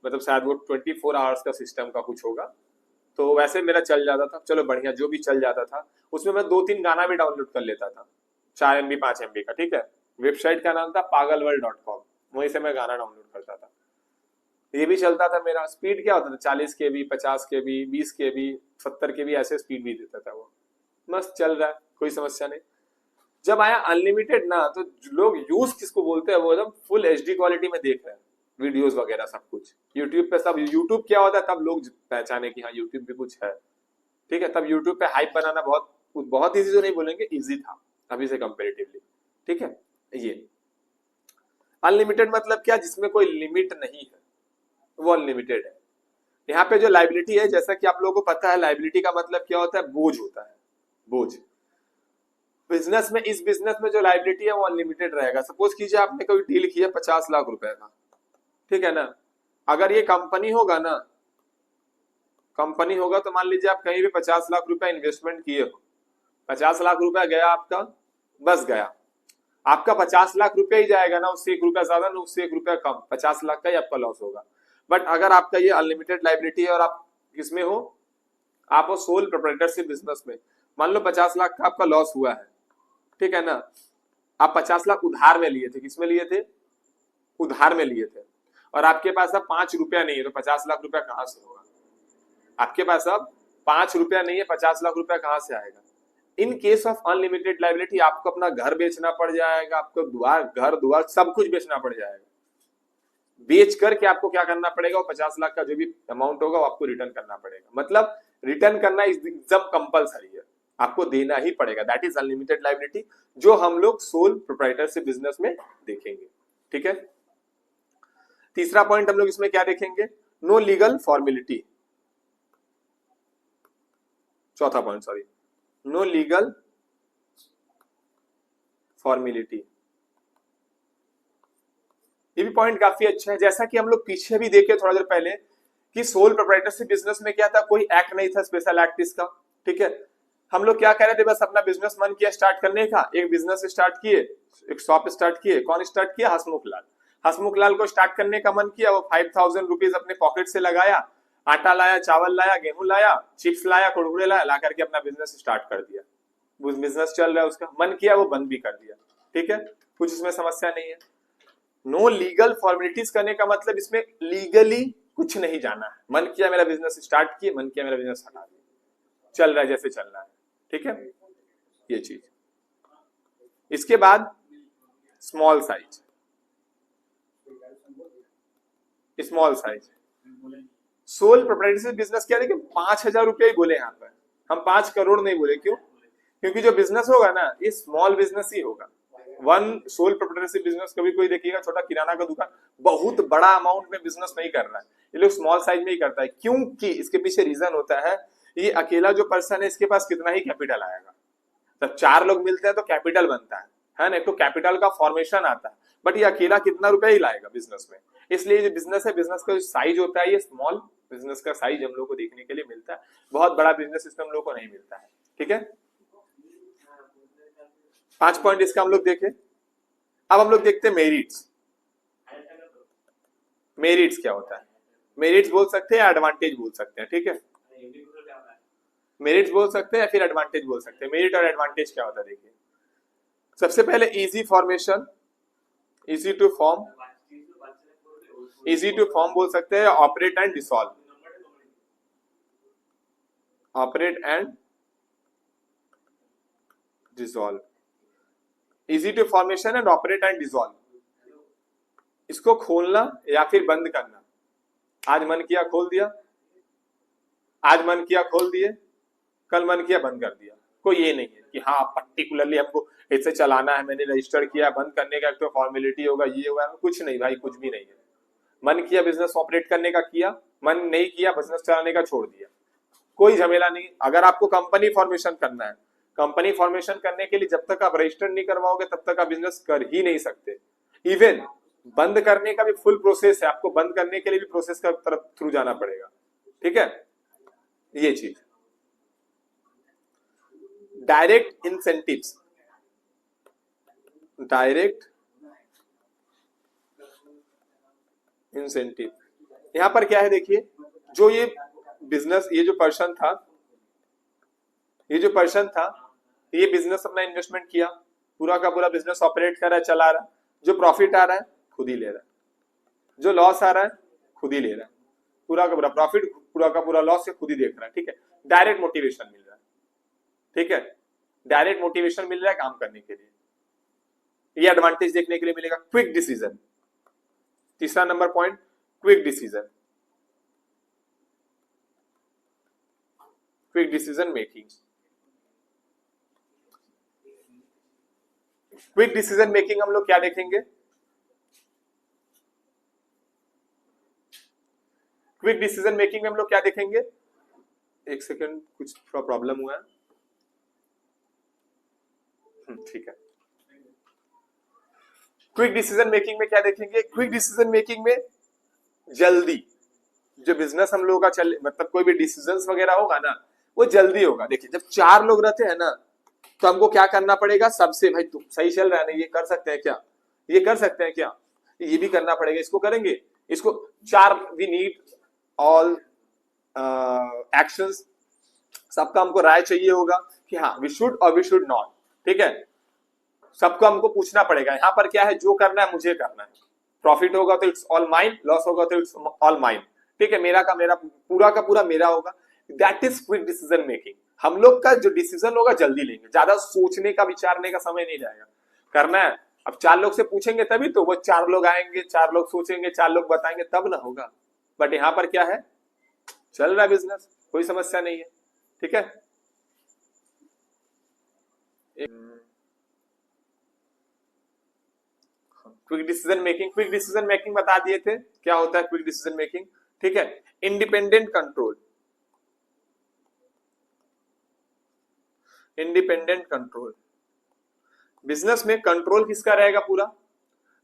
मतलब शायद वो 24 आवर्स का सिस्टम का कुछ होगा, तो वैसे मेरा चल जाता था, चलो बढ़िया, जो भी चल जाता था। उसमें मैं 2-3 गाना भी डाउनलोड कर लेता था, 4 MB 5 MB का, ठीक है। वेबसाइट का नाम था pagalworld.com, वहीं से मैं गाना डाउनलोड करता था, ये भी चलता था मेरा। स्पीड क्या होता था, 40 KB, 50 KB, 20 KB, 70 KB, ऐसे स्पीड भी देता था वो, मस्त चल रहा है, कोई समस्या नहीं। जब आया अनलिमिटेड ना, तो लोग यूज किसको बोलते हैं, वो एकदम फुल HD क्वालिटी में देख रहे हैं, वीडियोस वगैरह सब कुछ यूट्यूब पे, सब यूट्यूब क्या होता है तब लोग पहचाने कि हाँ यूट्यूब भी कुछ है, ठीक है। तब यूट्यूब पे हाइप बनाना बहुत इजी तो नहीं बोलेंगे, इजी था अभी से कंपेरेटिवली, ठीक है। ये अनलिमिटेड मतलब क्या, जिसमें कोई लिमिट नहीं है, वो अनलिमिटेड है। यहाँ पे जो लाइबिलिटी है, जैसा कि आप लोगों को पता है, लाइबिलिटी का मतलब क्या होता है, बोझ होता है, बोझ। बिजनेस में, इस बिजनेस में जो लाइबिलिटी है वो अनलिमिटेड रहेगा। सपोज कीजिए आपने कोई डील किया 50 लाख रुपए का, ठीक है ना, अगर ये कंपनी होगा ना, कंपनी होगा तो मान लीजिए आप कहीं भी 50 लाख रुपए इन्वेस्टमेंट किए हो, 50 लाख रुपया गया आपका, बस गया आपका 50 लाख रुपया ही जाएगा ना, उससे 1 रुपया ज्यादा ना उससे 1 रुपया कम, 50 लाख का ही आपका लॉस होगा। बट अगर आपका ये अनलिमिटेड लाइबिलिटी है और आप किसमें हो, आप हो सोल प्रोप्राइटरशिप बिजनेस में, मान लो 50 लाख का आपका लॉस हुआ है, ठीक है ना, आप 50 लाख उधार में लिए थे, किसमें लिए थे, उधार में लिए थे, और आपके पास अब 5 रुपया नहीं है, तो 50 लाख रुपया कहां से होगा, आपके पास अब 5 रुपया नहीं है, 50 लाख रुपया कहां से आएगा। इन केस ऑफ अनलिमिटेड लाइबिलिटी आपको अपना घर बेचना पड़ जाएगा, आपको घर द्वार सब कुछ बेचना पड़ जाएगा, बेच करके आपको क्या करना पड़ेगा, वो 50 लाख का जो भी अमाउंट होगा वो आपको रिटर्न करना पड़ेगा, मतलब रिटर्न करना एकदम कंपलसरी है, आपको देना ही पड़ेगा। दैट इज अनलिमिटेड लाइबिलिटी, जो हम लोग सोल प्रोप्राइटरशिप बिजनेस में देखेंगे, ठीक है। तीसरा पॉइंट हम लोग इसमें क्या देखेंगे, नो लीगल फॉर्मेलिटी। चौथा point, sorry, no legal formality. ये भी पॉइंट काफी अच्छा है, जैसा कि हम लोग पीछे भी देखे थोड़ा देर पहले कि सोल प्रोप्राइटरशिप बिजनेस में क्या था, कोई एक्ट नहीं था, स्पेशल एक्ट इसका, ठीक है। हम लोग क्या कह रहे थे, बस अपना बिजनेस मन किया स्टार्ट करने का, एक बिजनेस स्टार्ट किए, एक शॉप स्टार्ट किए, कौन स्टार्ट किया, हसमुख लाल। हसमुख लाल को स्टार्ट करने का मन किया, वो 5000 रुपीज अपने पॉकेट से लगाया, आटा लाया, चावल लाया, गेहूं लाया, चिप्स लाया, कुरकुरे लाया, ला करके अपना बिजनेस स्टार्ट कर दिया, बिजनेस चल रहा है, उसका मन किया वो बंद भी कर दिया, ठीक है, कुछ इसमें समस्या नहीं है। नो लीगल फॉर्मेलिटीज करने का मतलब इसमें लीगली कुछ नहीं जाना है, मन किया मेरा बिजनेस स्टार्ट किए, मन किया मेरा बिजनेस हटा दिया, चल रहा है जैसे चल रहा है, ठीक है, ये चीज। इसके बाद small size, small size soul proprietorship business क्या है कि 5000 रुपया ही बोले, यहाँ पर हम 5 करोड़ नहीं बोले, क्यों, क्योंकि जो बिजनेस होगा ना ये स्मॉल बिजनेस ही होगा। वन सोल प्रोप्राइटरशिप बिजनेस कभी कोई देखिएगा छोटा किराना का दुकान बहुत बड़ा अमाउंट में बिजनेस नहीं कर रहा है, ये लोग स्मॉल साइज में ही करता है। क्योंकि इसके पीछे रीजन होता है ये अकेला जो पर्सन है इसके पास कितना ही कैपिटल आएगा। जब चार लोग मिलते हैं तो कैपिटल बनता है ना, एक तो कैपिटल का फॉर्मेशन आता है, बट ये अकेला कितना रुपया ही लाएगा बिजनेस में। इसलिए जो बिजनेस है, बिजनेस का जो साइज होता है ये स्मॉल बिजनेस का साइज हम लोग को देखने के लिए मिलता है, बहुत बड़ा बिजनेस सिस्टम लोग को नहीं मिलता है। ठीक है, 5 पॉइंट इसका हम लोग देखें। अब हम लोग देखते हैं मेरिट्स। मेरिट्स क्या होता है? मेरिट्स बोल सकते हैं, एडवांटेज बोल सकते हैं। ठीक है, मेरिट्स बोल सकते हैं या फिर एडवांटेज बोल सकते हैं। मेरिट और एडवांटेज क्या होता है देखिए। सबसे पहले easy formation, easy to form, easy to form बोल सकते हैं, operate and dissolve, operate and dissolve, easy to formation and operate and dissolve. इसको खोलना या फिर बंद करना, आज मन किया खोल दिया, आज मन किया खोल दिए, कल मन किया बंद कर दिया। कोई ये नहीं है कि हाँ पर्टिकुलरली हमको ऐसे चलाना है, मैंने रजिस्टर किया, बंद करने का एक तो फॉर्मेलिटी होगा, ये होगा, कुछ नहीं भाई, कुछ भी नहीं है। मन किया बिजनेस ऑपरेट करने का किया, मन नहीं किया बिजनेस चलाने का छोड़ दिया, कोई झमेला नहीं। अगर आपको कंपनी फॉर्मेशन करना है, कंपनी फॉर्मेशन करने के लिए जब तक आप रजिस्टर नहीं करवाओगे तब तक आप बिजनेस कर ही नहीं सकते। इवन बंद करने का भी फुल प्रोसेस है, आपको बंद करने के लिए भी प्रोसेस का तरफ थ्रू जाना पड़ेगा। ठीक है, ये चीज। डायरेक्ट इंसेंटिव्स, डायरेक्ट इंसेंटिव, यहां पर क्या है देखिए, जो ये बिजनेस, ये जो पर्सन था, ये जो पर्सन था, ये बिजनेस अपना इन्वेस्टमेंट किया, पूरा का पूरा बिजनेस ऑपरेट कर रहा है, चला रहा है, जो प्रॉफिट आ रहा है खुद ही ले रहा है, जो लॉस आ रहा है खुद ही ले रहा है, पूरा का पूरा प्रॉफिट, पूरा का पूरा लॉस खुद ही देख रहा है। ठीक है, डायरेक्ट मोटिवेशन मिल रहा है। ठीक है, डायरेक्ट मोटिवेशन मिल रहा है काम करने के लिए, ये एडवांटेज देखने के लिए मिलेगा। क्विक डिसीजन, तीसरा number point, quick decision, quick decision making. Quick decision making हम लोग क्या देखेंगे? क्विक डिसीजन मेकिंग में हम लोग क्या देखेंगे? एक सेकंड, कुछ थोड़ा प्रॉब्लम हुआ है। ठीक है, क्विक डिसीजन मेकिंग में क्या देखेंगे? क्विक डिसीजन मेकिंग में जल्दी, जो बिजनेस हम लोगों का चल, मतलब कोई भी डिसीजंस वगैरह होगा ना वो जल्दी होगा। देखिए जब चार लोग रहते हैं ना तो हमको क्या करना पड़ेगा? सबसे, भाई तुम सही चल रहा है ना, ये कर सकते हैं क्या, ये कर सकते हैं क्या, ये भी करना पड़ेगा, इसको करेंगे, इसको, चार, वी नीड ऑल एक्शंस, सबका हमको राय चाहिए होगा कि हाँ वी शुड और वी शुड नॉट। ठीक है, सबको हमको पूछना पड़ेगा। यहाँ पर क्या है, जो करना है मुझे करना है, प्रॉफिट होगा तो इट्स ऑल माइन, लॉस होगा तो इट्स ऑल माइन। ठीक है, मेरा का मेरा, पूरा का पूरा मेरा होगा। That is quick decision making. हम लोग का जो डिसीजन होगा जल्दी लेंगे, ज्यादा सोचने का विचारने का समय नहीं जाएगा। करना है, अब चार लोग से पूछेंगे तभी तो, वो चार लोग आएंगे, चार लोग सोचेंगे, चार लोग बताएंगे तब ना होगा। बट यहाँ पर क्या है, चल रहा है बिजनेस, कोई समस्या नहीं है। ठीक है, quick decision making, quick decision making बता दिए थे क्या होता है क्विक डिसीजन मेकिंग। ठीक है, independent control, independent control, business में कंट्रोल किसका रहेगा? पूरा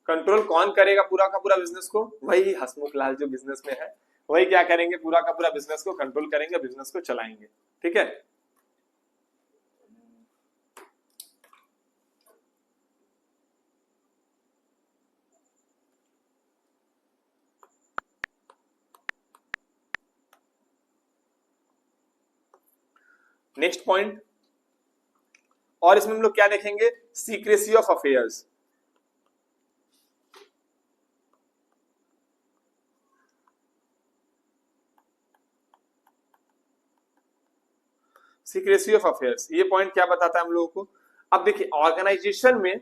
कंट्रोल कौन करेगा पूरा का पूरा बिजनेस को? वही हसमुख लाल जो बिजनेस में है, वही क्या करेंगे, पूरा का पूरा बिजनेस को कंट्रोल करेंगे, बिजनेस को चलाएंगे। ठीक है, नेक्स्ट पॉइंट, और इसमें हम लोग क्या देखेंगे? Secrecy of affairs. Secrecy of affairs, ये पॉइंट क्या बताता है हम लोगों को? अब देखिए, ऑर्गेनाइजेशन में,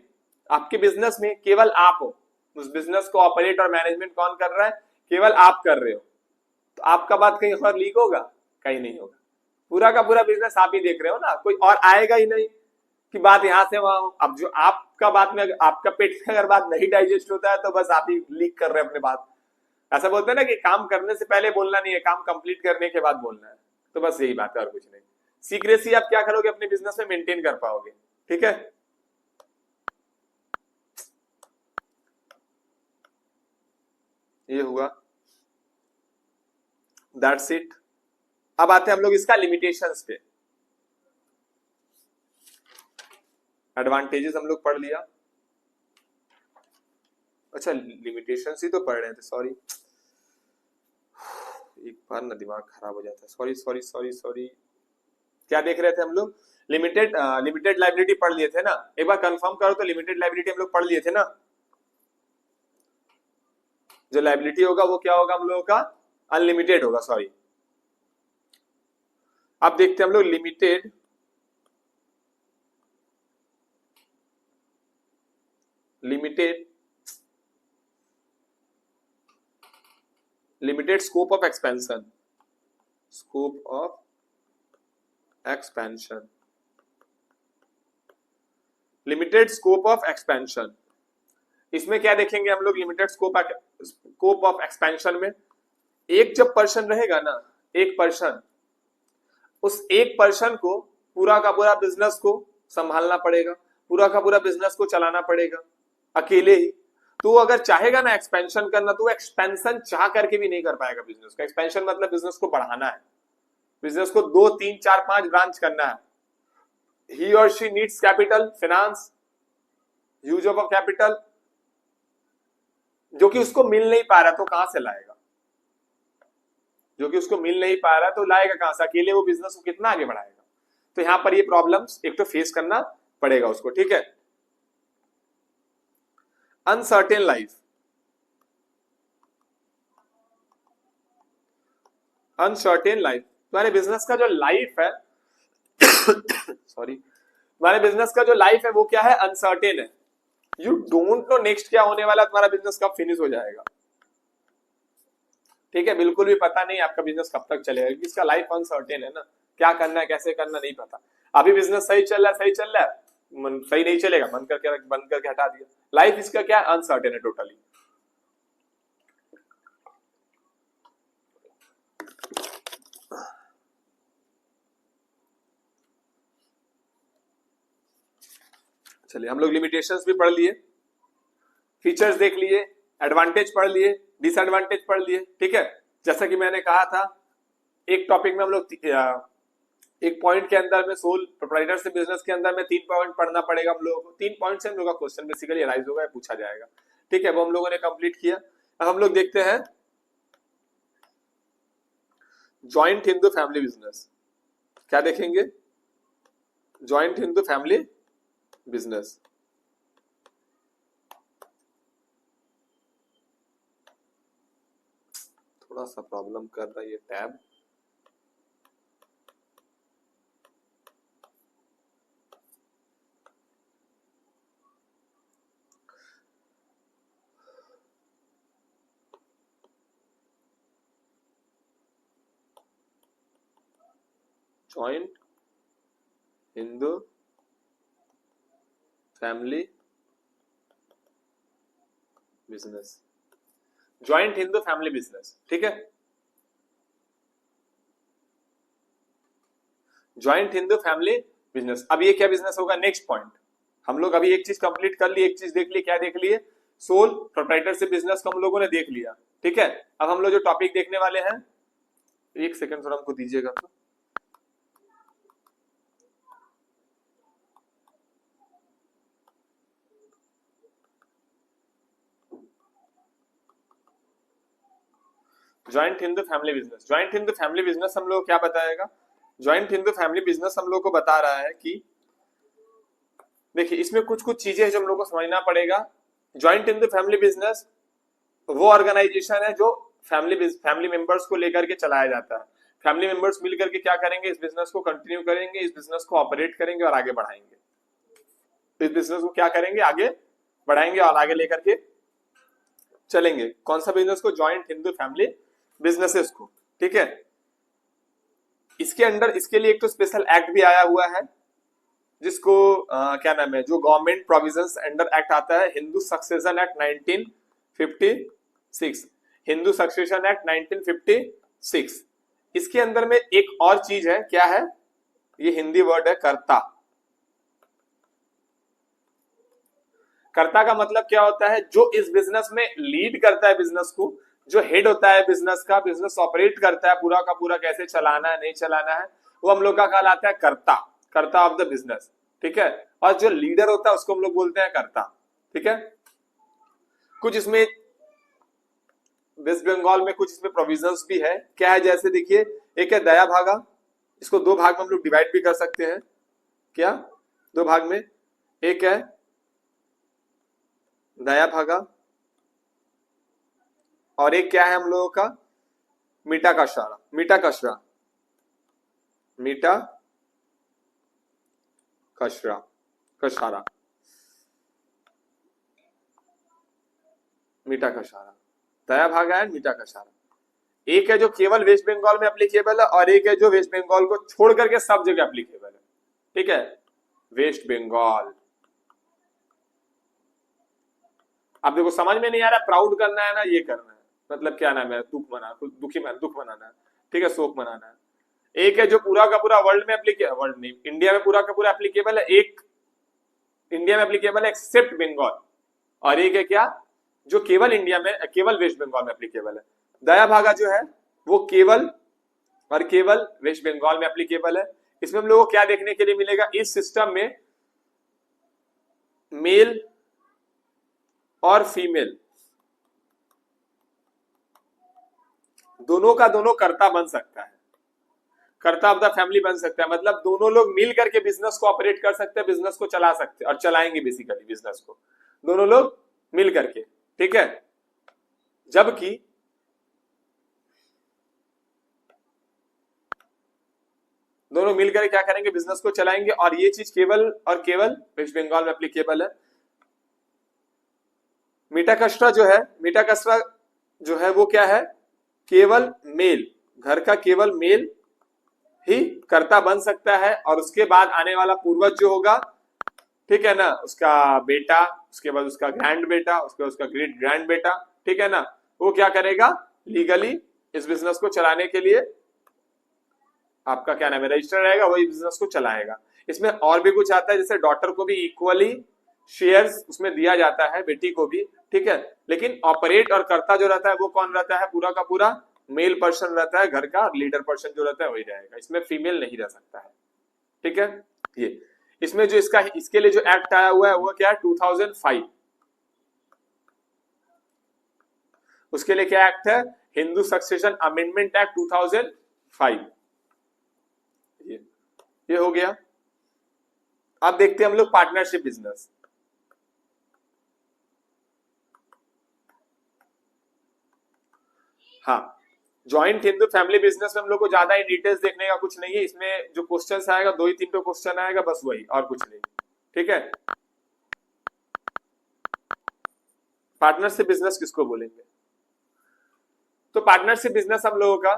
आपके बिजनेस में केवल आप हो, उस बिजनेस को ऑपरेट और मैनेजमेंट कौन कर रहा है? केवल आप कर रहे हो। तो आपका बात कहीं और लीक होगा? कहीं नहीं होगा। पूरा का पूरा बिजनेस आप ही देख रहे हो ना, कोई और आएगा ही नहीं। कि बात यहां से वहां, अब जो आपका बात में आपका पेट में अगर बात नहीं डाइजेस्ट होता है तो बस आप ही लीक कर रहे हैं अपने बात। ऐसा बोलते हैं ना कि काम करने से पहले बोलना नहीं है, काम कंप्लीट करने के बाद बोलना है। तो बस यही बात है और कुछ नहीं। सीक्रेसी आप क्या करोगे अपने बिजनेस में, मेंटेन कर पाओगे। ठीक है, ये हुआ, दैट्स इट। अब आते हैं हम लोग इसका लिमिटेशंस पे। एडवांटेजेस हम लोग पढ़ लिया, अच्छा लिमिटेशंस ही तो पढ़ रहे थे, सॉरी एक बार ना दिमाग खराब हो जाता है, सॉरी सॉरी सॉरी सॉरी। क्या देख रहे थे हम लोग, लिमिटेड लाइबिलिटी पढ़ लिए थे ना, एक बार कंफर्म करो तो लिमिटेड लाइबिलिटी हम लोग पढ़ लिए थे ना। जो लाइबिलिटी होगा वो क्या होगा हम लोगों का, अनलिमिटेड होगा, सॉरी। अब देखते हैं हम लोग limited scope of expansion, scope of expansion, limited scope of expansion. इसमें क्या देखेंगे हम लोग, लिमिटेड स्कोप ऑफ एक्सपेंशन में एक जब पर्सन रहेगा ना, एक पर्सन, उस एक पर्सन को पूरा का पूरा बिजनेस को संभालना पड़ेगा, पूरा का पूरा बिजनेस को चलाना पड़ेगा अकेले ही। तो अगर चाहेगा ना एक्सपेंशन करना, तो एक्सपेंशन चाह करके भी नहीं कर पाएगा बिजनेस का। एक्सपेंशन मतलब बिजनेस को बढ़ाना है, बिजनेस को 2 3 4 5 ब्रांच करना है। ही और she needs capital, finance, use of capital, जो कि उसको मिल नहीं पा रहा तो कहां से लाएगा, जो कि उसको मिल नहीं पा रहा तो लाएगा कहां से, अकेले वो बिजनेस को कितना आगे बढ़ाएगा। तो यहां पर ये प्रॉब्लम्स एक तो फेस करना पड़ेगा उसको। ठीक है, अनसर्टेन लाइफ, अनसर्टेन लाइफ, तुम्हारे बिजनेस का जो लाइफ है सॉरी, तुम्हारे बिजनेस का जो लाइफ है वो क्या है, अनसर्टेन है। यू डोंट नो नेक्स्ट क्या होने वाला, तुम्हारा बिजनेस कब फिनिश हो जाएगा। ठीक है, बिल्कुल भी पता नहीं आपका बिजनेस कब तक चलेगा, क्योंकि इसका लाइफ अनसर्टेन है ना, क्या करना है कैसे करना नहीं पता। अभी बिजनेस सही चल रहा है, सही चल रहा है, सही नहीं चलेगा, बंद करके हटा दिया। लाइफ इसका क्या अनसर्टेन है टोटली। चलिए, हम लोग लिमिटेशंस भी पढ़ लिए, फीचर्स देख लिए, एडवांटेज पढ़ लिए, डिसएडवांटेज पढ़ लिए। ठीक है, जैसा कि मैंने कहा था, एक टॉपिक में हम लोग एक पॉइंट के अंदर में सोल प्रोप्राइटरशिप बिजनेस के अंदर में 3 पॉइंट पढ़ना पड़ेगा हम लोगों को। 3 पॉइंट से हम लोग का क्वेश्चन बेसिकली राइज होगा, पूछा जाएगा। ठीक है, वो हम लोगों ने कंप्लीट किया। अब हम लोग देखते हैं जॉइंट हिंदू फैमिली बिजनेस। क्या देखेंगे, जॉइंट हिंदू फैमिली बिजनेस। थोड़ा सा प्रॉब्लम कर रहा है ये tab, joint Hindu family business, joint Hindu family business. ठीक है, जॉइंट हिंदू फैमिली बिजनेस। अब ये क्या बिजनेस होगा, नेक्स्ट पॉइंट। हम लोग अभी एक चीज कंप्लीट कर ली, एक चीज देख ली, क्या देख लिए, सोल प्रोप्राइटरशिप बिजनेस को हम लोगों ने देख लिया। ठीक है, अब हम लोग जो टॉपिक देखने वाले हैं, एक सेकंड थोड़ा हमको दीजिएगा। तो joint Hindu family business, joint Hindu family business हम लोग क्या बताएगा, जॉइंट हिंदू फैमिली बिजनेस हम लोग को बता रहा है कि देखिए इसमें कुछ कुछ चीजें जो हम लोग को समझना पड़ेगा। जॉइंट हिंदू फैमिली बिजनेस वो ऑर्गेनाइजेशन है जो फैमिली मेंबर्स को लेकर के चलाया जाता है। फैमिली मेंबर्स मिलकर के क्या करेंगे, इस बिजनेस को कंटिन्यू करेंगे, इस बिजनेस को ऑपरेट करेंगे और आगे बढ़ाएंगे। इस बिजनेस को क्या करेंगे, आगे बढ़ाएंगे और आगे लेकर के चलेंगे। कौन सा बिजनेस को, जॉइंट हिंदू फैमिली बिजनेसेस को। ठीक है, इसके अंडर इसके लिए एक तो स्पेशल एक्ट भी आया हुआ है, जिसको क्या नाम है, जो गवर्नमेंट प्रोविजंस अंडर एक्ट आता है, Hindu succession act 1956, Hindu succession act 1956। इसके अंदर में एक और चीज है, क्या है, ये हिंदी वर्ड है कर्ता। कर्ता का मतलब क्या होता है, जो इस बिजनेस में लीड करता है बिजनेस को, जो हेड होता है बिजनेस का, बिजनेस ऑपरेट करता है पूरा का पूरा, कैसे चलाना है नहीं चलाना है, वो हम लोग का कहलाता है कर्ता, कर्ता ऑफ द बिजनेस। ठीक है, और जो लीडर होता है उसको हम लोग बोलते हैं कर्ता। ठीक है, कुछ इसमें वेस्ट बंगाल में कुछ इसमें प्रोविजंस भी है, क्या है, जैसे देखिए, एक है दया भागा, इसको दो भाग में हम लोग डिवाइड भी कर सकते हैं, क्या, दो भाग में, एक है दया भागा और एक क्या है हम लोगों का, मीठा कशरा, मीठा कशरा, मीठा कशरा, कशारा, मीठा कशारा, दया भागा है, मीठा कशारा। एक है जो केवल वेस्ट बंगाल में एप्लीकेबल है और एक है जो वेस्ट बंगाल को छोड़ करके सब जगह एप्लीकेबल है। ठीक है, वेस्ट बंगाल। अब देखो समझ में नहीं आ रहा, प्राउड करना है ना, ये करना है, मतलब क्या नाम है, दुख मनाना है। ठीक है, शोक मनाना है। एक है जो पूरा का पूरा वर्ल्ड में एप्लीकेबल, वर्ल्ड नहीं, इंडिया में पूरा का पूरा एप्लीकेबल है, एक इंडिया में एप्लीकेबल है एक्सेप्ट बंगाल, और एक है क्या, जो केवल इंडिया में, केवल वेस्ट बंगाल में एप्लीकेबल है। दया भागा जो है वो केवल और केवल वेस्ट बंगाल में एप्लीकेबल है। इसमें हम लोगों को क्या देखने के लिए मिलेगा, इस सिस्टम में मेल और फीमेल दोनों का दोनों कर्ता बन सकता है, कर्ता ऑफ द फैमिली बन सकता है, मतलब दोनों लोग मिल करके बिजनेस को ऑपरेट कर सकते हैं, बिजनेस को चला सकते हैं और चलाएंगे बेसिकली बिजनेस को, दोनों लोग मिल करके। ठीक है, जबकि दोनों मिलकर क्या करेंगे, बिजनेस को चलाएंगे, और ये चीज केवल और केवल वेस्ट बंगाल में एप्लीकेबल है। मीठा कस्टरा जो है, मीठा कस्टरा जो है वो क्या है, केवल मेल, घर का केवल मेल ही कर्ता बन सकता है, और उसके बाद आने वाला पूर्वज जो होगा, ठीक है ना, उसका बेटा, उसके बाद उसका ग्रैंड बेटा, उसके बाद उसका ग्रेट ग्रैंड बेटा, ठीक है ना, वो क्या करेगा, लीगली इस बिजनेस को चलाने के लिए आपका क्या नाम है, रजिस्टर रहेगा, वही बिजनेस को चलाएगा। इसमें और भी कुछ आता है, जैसे डॉटर को भी इक्वली शेयर्स उसमें दिया जाता है, बेटी को भी। ठीक है, लेकिन ऑपरेट और कर्ता जो रहता है वो कौन रहता है, पूरा का पूरा मेल पर्सन रहता है घर का, लीडर पर्सन जो रहता है वही रहेगा, इसमें फीमेल नहीं रह सकता है। ठीक है, ये इसमें जो इसका इसके लिए जो एक्ट आया हुआ है वो क्या है, 2005, उसके लिए क्या एक्ट है, हिंदू सक्सेशन अमेंडमेंट एक्ट 2005। ये हो गया। अब देखते हैं हम लोग पार्टनरशिप बिजनेस। हाँ, ज्वाइंट हिंदू फैमिली बिजनेस में हम लोग को ज्यादा इन डिटेल्स देखने का कुछ नहीं है, इसमें जो क्वेश्चन आएगा 2 ही 3 पे क्वेश्चन आएगा, बस वही, और कुछ नहीं। ठीक है, पार्टनरशिप बिजनेस किसको बोलेंगे, तो पार्टनरशिप बिजनेस हम लोगों का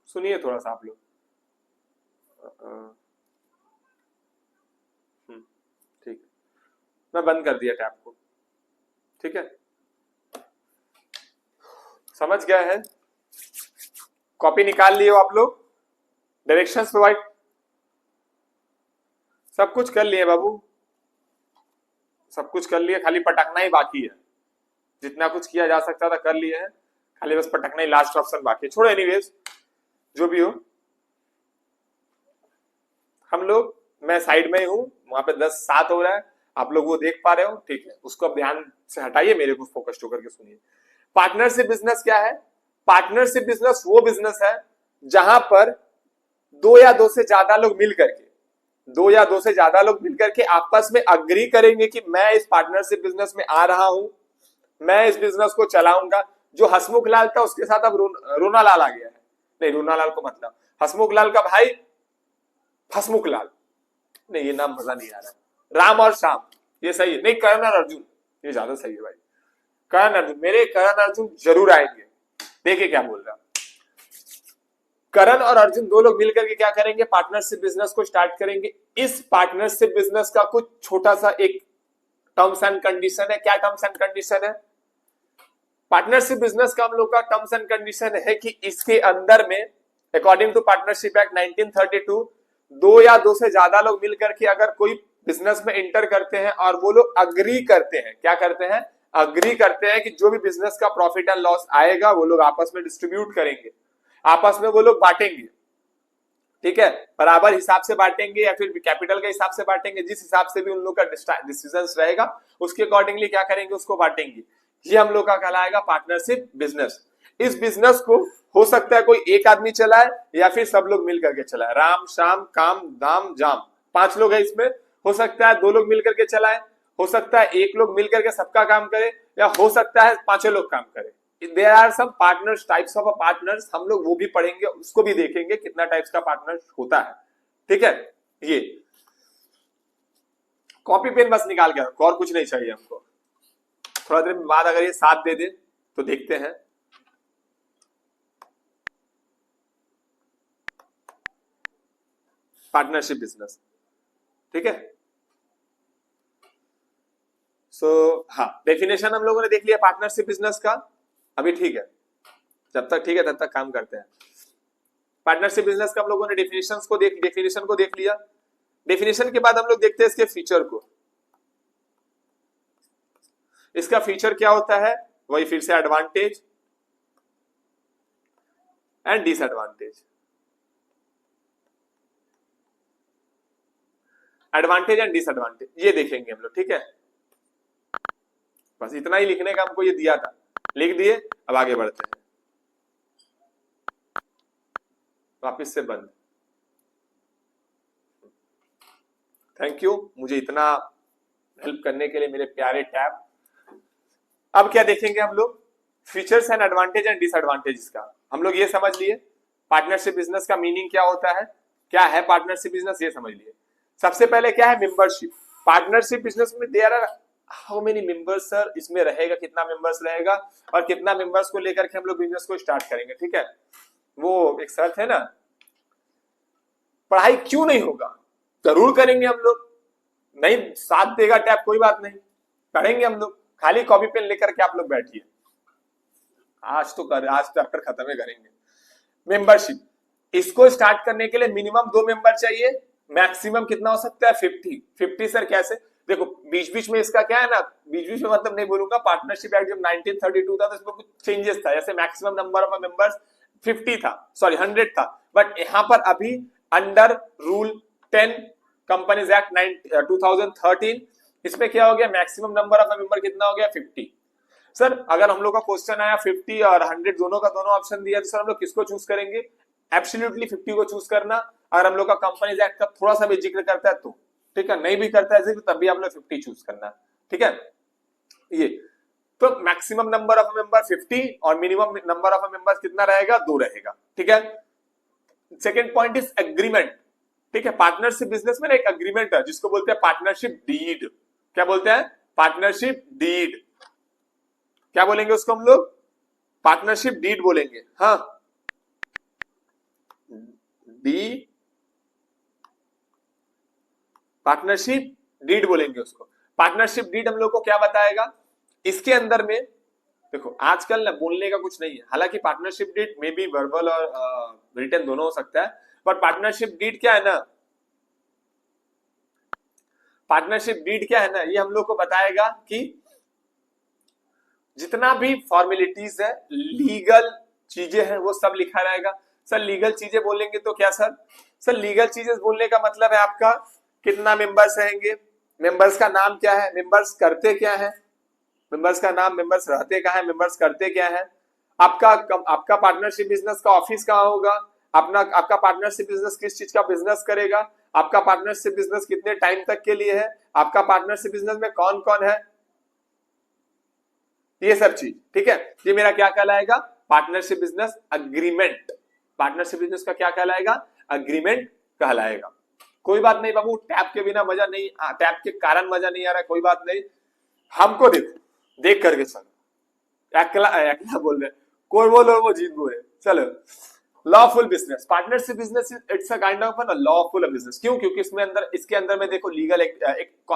सुनिए थोड़ा सा आप लोग, ठीक, मैं बंद कर दिया टैब को। ठीक है, समझ गए हैं, कॉपी निकाल लिए हो आप लोग, डायरेक्शंस प्रोवाइड, सब कुछ कर लिए बाबू, सब कुछ कर लिए, खाली पटकना ही बाकी है, जितना कुछ किया जा सकता था कर लिए हैं, खाली बस पटकना ही लास्ट ऑप्शन बाकी है। छोड़ो, एनीवेज जो भी हो, हम लोग, मैं साइड में ही हूं, वहां पे 10-7 हो रहा है, आप लोग वो देख पा रहे हो, ठीक है, उसको अब ध्यान से हटाइए, मेरे को फोकस होकर के सुनिए। पार्टनरशिप बिजनेस क्या है, पार्टनरशिप बिजनेस वो बिजनेस है जहां पर 2 या 2 से ज्यादा लोग मिल करके, 2 या 2 से ज्यादा लोग मिल करके आपस में अग्री करेंगे कि मैं इस पार्टनरशिप बिजनेस में आ रहा हूं, मैं इस बिजनेस को चलाऊंगा। जो हसमुख लाल था उसके साथ अब रोना लाल आ गया है, नहीं रोना लाल को मतलब, हसमुख लाल का भाई हसमुख लाल, नहीं ये नाम मजा नहीं आ रहा, राम और श्याम, ये सही है, नहीं करण और अर्जुन, ये ज्यादा सही है भाई, करण अर्जुन, मेरे करण अर्जुन जरूर आएंगे, देखे क्या बोल रहा, करण और अर्जुन दो लोग मिलकर के क्या करेंगे, पार्टनरशिप बिजनेस को स्टार्ट करेंगे। इस पार्टनरशिप बिजनेस का कुछ छोटा सा एक टर्म्स एंड कंडीशन है। क्या टर्म्स एंड कंडीशन है? पार्टनरशिप बिजनेस का हम लोग का टर्म्स एंड कंडीशन है कि इसके अंदर में अकॉर्डिंग टू पार्टनरशिप एक्ट 1932 दो या दो से ज्यादा लोग मिलकर के अगर कोई बिजनेस में इंटर करते हैं और वो लोग अग्री करते हैं, क्या करते हैं, अग्री करते हैं कि जो भी बिजनेस का प्रॉफिट एंड लॉस आएगा वो लोग आपस में डिस्ट्रीब्यूट करेंगे, आपस में वो लोग बांटेंगे, ठीक है, बराबर हिसाब से बांटेंगे या फिर कैपिटल के हिसाब से बांटेंगे, जिस हिसाब से भी उन लोग का डिसीजन रहेगा उसके अकॉर्डिंगली क्या करेंगे, उसको बांटेंगे। ये हम लोग का कहलाएगा पार्टनरशिप बिजनेस। इस बिजनेस को हो सकता है कोई एक आदमी चलाए या फिर सब लोग मिल करके चलाए। राम शाम काम दाम जाम, 5 लोग है इसमें। हो सकता है 2 लोग मिलकर के चलाए, हो सकता है 1 लोग मिलकर के सबका काम करे, या हो सकता है 5 लोग काम करे। There are some partners, types of partners, हम लोग वो भी पढ़ेंगे, उसको भी देखेंगे कितना टाइप्स का पार्टनर होता है, ठीक है। ये कॉपी पेन बस निकाल के रखो, और कुछ नहीं चाहिए हमको। थोड़ा देर बाद अगर ये साथ दे दे तो देखते हैं। पार्टनरशिप बिजनेस, ठीक है। हाँ, डेफिनेशन हम लोगों ने देख लिया पार्टनरशिप बिजनेस का। अभी ठीक है, जब तक ठीक है तब तक काम करते हैं। पार्टनरशिप बिजनेस का हम लोगों ने डेफिनेशन को देख लिया। डेफिनेशन के बाद हम लोग देखते हैं इसके फीचर को। इसका फीचर क्या होता है, वही फिर से advantage and disadvantage. Advantage and disadvantage ये देखेंगे हम लोग, ठीक है। बस इतना ही लिखने का हमको ये दिया था, लिख दिए। अब आगे बढ़ते हैं। वापिस से बंद। थैंक यू मुझे इतना हेल्प करने के लिए मेरे प्यारे टैब। अब क्या देखेंगे हम लोग, features and advantage and disadvantage का। हम लोग ये समझ लिए पार्टनरशिप बिजनेस का मीनिंग क्या होता है, क्या है पार्टनरशिप बिजनेस, ये समझ लिए। सबसे पहले क्या है, मेंबरशिप। पार्टनरशिप बिजनेस में there are how many members sir, इसमें रहेगा कितना मेंबर्स रहेगा और कितना मेंबर्स को लेकर के हम लोग बिजनेस को स्टार्ट करेंगे, ठीक है। वो एक शर्त है ना, पढ़ाई क्यों नहीं होगा, जरूर करेंगे हम लोग। नहीं साथ देगा टैब कोई बात नहीं, करेंगे हम लोग। खाली कॉपी पेन लेकर के आप लोग बैठिए, आज चैप्टर खत्म है, करेंगे। मेंबरशिप, इसको स्टार्ट करने के लिए मिनिमम 2 मेंबर चाहिए, मैक्सिमम कितना हो सकता है 50 सर कैसे, देखो बीच बीच में इसका क्या है ना, बीच बीच में मतलब नहीं बोलूंगा, पार्टनरशिप एक्ट जब 1932 था तो इसमें कुछ चेंजेस था, जैसे मैक्सिमम नंबर ऑफ मेंबर्स 50 था, सॉरी 100 था, बट यहाँ पर अभी अंडर रूल 10 कंपनीज एक्ट 2013 इसमें क्या हो गया, मैक्सिमम नंबर ऑफ मेंबर कितना हो गया 50। सर अगर हम लोग का क्वेश्चन आया 50 और 100 दोनों का दोनों ऑप्शन दिया तो सर हम लोग किसको चूज करेंगे, एब्सोल्युटली 50 को चूज करना। अगर हम लोग का कंपनीज एक्ट का थोड़ा सा भी जिक्र करता है तो ठीक है, नहीं भी करता है जिक्र तब भी हम लोग 50 चूज करना, ठीक है। ये तो मैक्सिमम नंबर ऑफ मेंबर 50 और मिनिमम नंबर ऑफ मेंबर्स कितना रहेगा, 2 रहेगा, ठीक है। सेकेंड पॉइंट इज एग्रीमेंट, ठीक है। पार्टनरशिप बिजनेस में एक एग्रीमेंट है जिसको बोलते हैं पार्टनरशिप डीड। क्या बोलते हैं, पार्टनरशिप डीड। क्या बोलेंगे उसको हम लोग, पार्टनरशिप डीड बोलेंगे। हाँ, डी पार्टनरशिप डीड बोलेंगे उसको। पार्टनरशिप डीड हम लोग को क्या बताएगा, इसके अंदर में देखो आजकल ना बोलने का कुछ नहीं है, हालांकि पार्टनरशिप डीड में भी वर्बल और रिटन दोनों हो सकता है, बट पार्टनरशिप डीड क्या है ना, पार्टनरशिप डीड क्या है ना, ये हम लोग को बताएगा कि जितना भी फॉर्मेलिटीज है, लीगल चीजें हैं, वो सब लिखा रहेगा। सर लीगल चीजें बोलेंगे तो क्या सर, सर लीगल चीजें बोलने का मतलब है आपका कितना मेंबर्स रहेंगे, मेंबर्स का नाम क्या है, मेंबर्स करते क्या है, मेंबर्स का नाम, मेंबर्स रहते कहाँ है, मेंबर्स करते क्या है, आपका पार्टनरशिप बिजनेस का ऑफिस कहाँ होगा, आपका पार्टनरशिप बिजनेस किस चीज का बिजनेस करेगा, आपका पार्टनरशिप बिजनेस कितने टाइम तक के लिए है, आपका पार्टनरशिप बिजनेस में कौन कौन है, ये सब चीज, ठीक है। ये मेरा क्या कहलाएगा, partnership business agreement. Partnership business का क्या कहलाएगा, अग्रीमेंट कहलाएगा। कोई बात नहीं बाबू, टैब के बिना मजा नहीं, टैब के कारण मजा नहीं आ रहा है, कोई बात नहीं, हमको देखो देख करके सर, अकेला बोल रहे, कोई बोलो वो जीत बोले, चलो lawful business, partnership business it's a kind of a lawful business. क्यों? क्योंकि इसके अंदर में देखो लीगल एक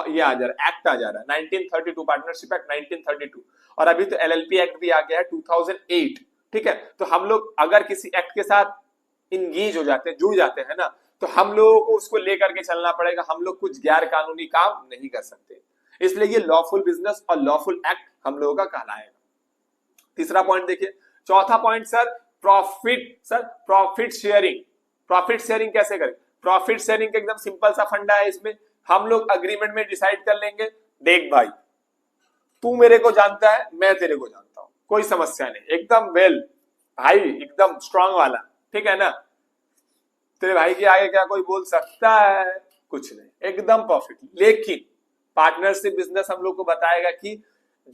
ये आ जा रहा है, एक्ट आ जा रहा है 1932, पार्टनरशिप एक्ट 1932, और अभी तो एलएलपी एक्ट भी आ गया है 2008। ठीक है, तो हम लोग अगर किसी एक्ट के साथ इंगेज हो जाते हैं, जुड़ जाते हैं ना, तो हम लोगों को उसको लेकर के चलना पड़ेगा, हम लोग कुछ गैर कानूनी काम नहीं कर सकते। इसलिए ये लॉफुल बिजनेस और लॉफुल एक्ट हम लोगों का कहलाएगा। तीसरा पॉइंट देखिए, चौथा point sir profit sharing. Profit sharing कैसे करें? प्रॉफिट शेयरिंग का एकदम सिंपल सा फंडा है, इसमें हम लोग अग्रीमेंट में डिसाइड कर लेंगे, देख भाई तू मेरे को जानता है, मैं तेरे को जानता हूं, कोई समस्या नहीं, एकदम वेल भाई, एकदम स्ट्रांग वाला, ठीक है ना, तेरे भाई के आगे क्या कोई बोल सकता है? कुछ नहीं, एकदम परफेक्ट। लेकिन पार्टनरशिप बिजनेस हम लोग को बताएगा कि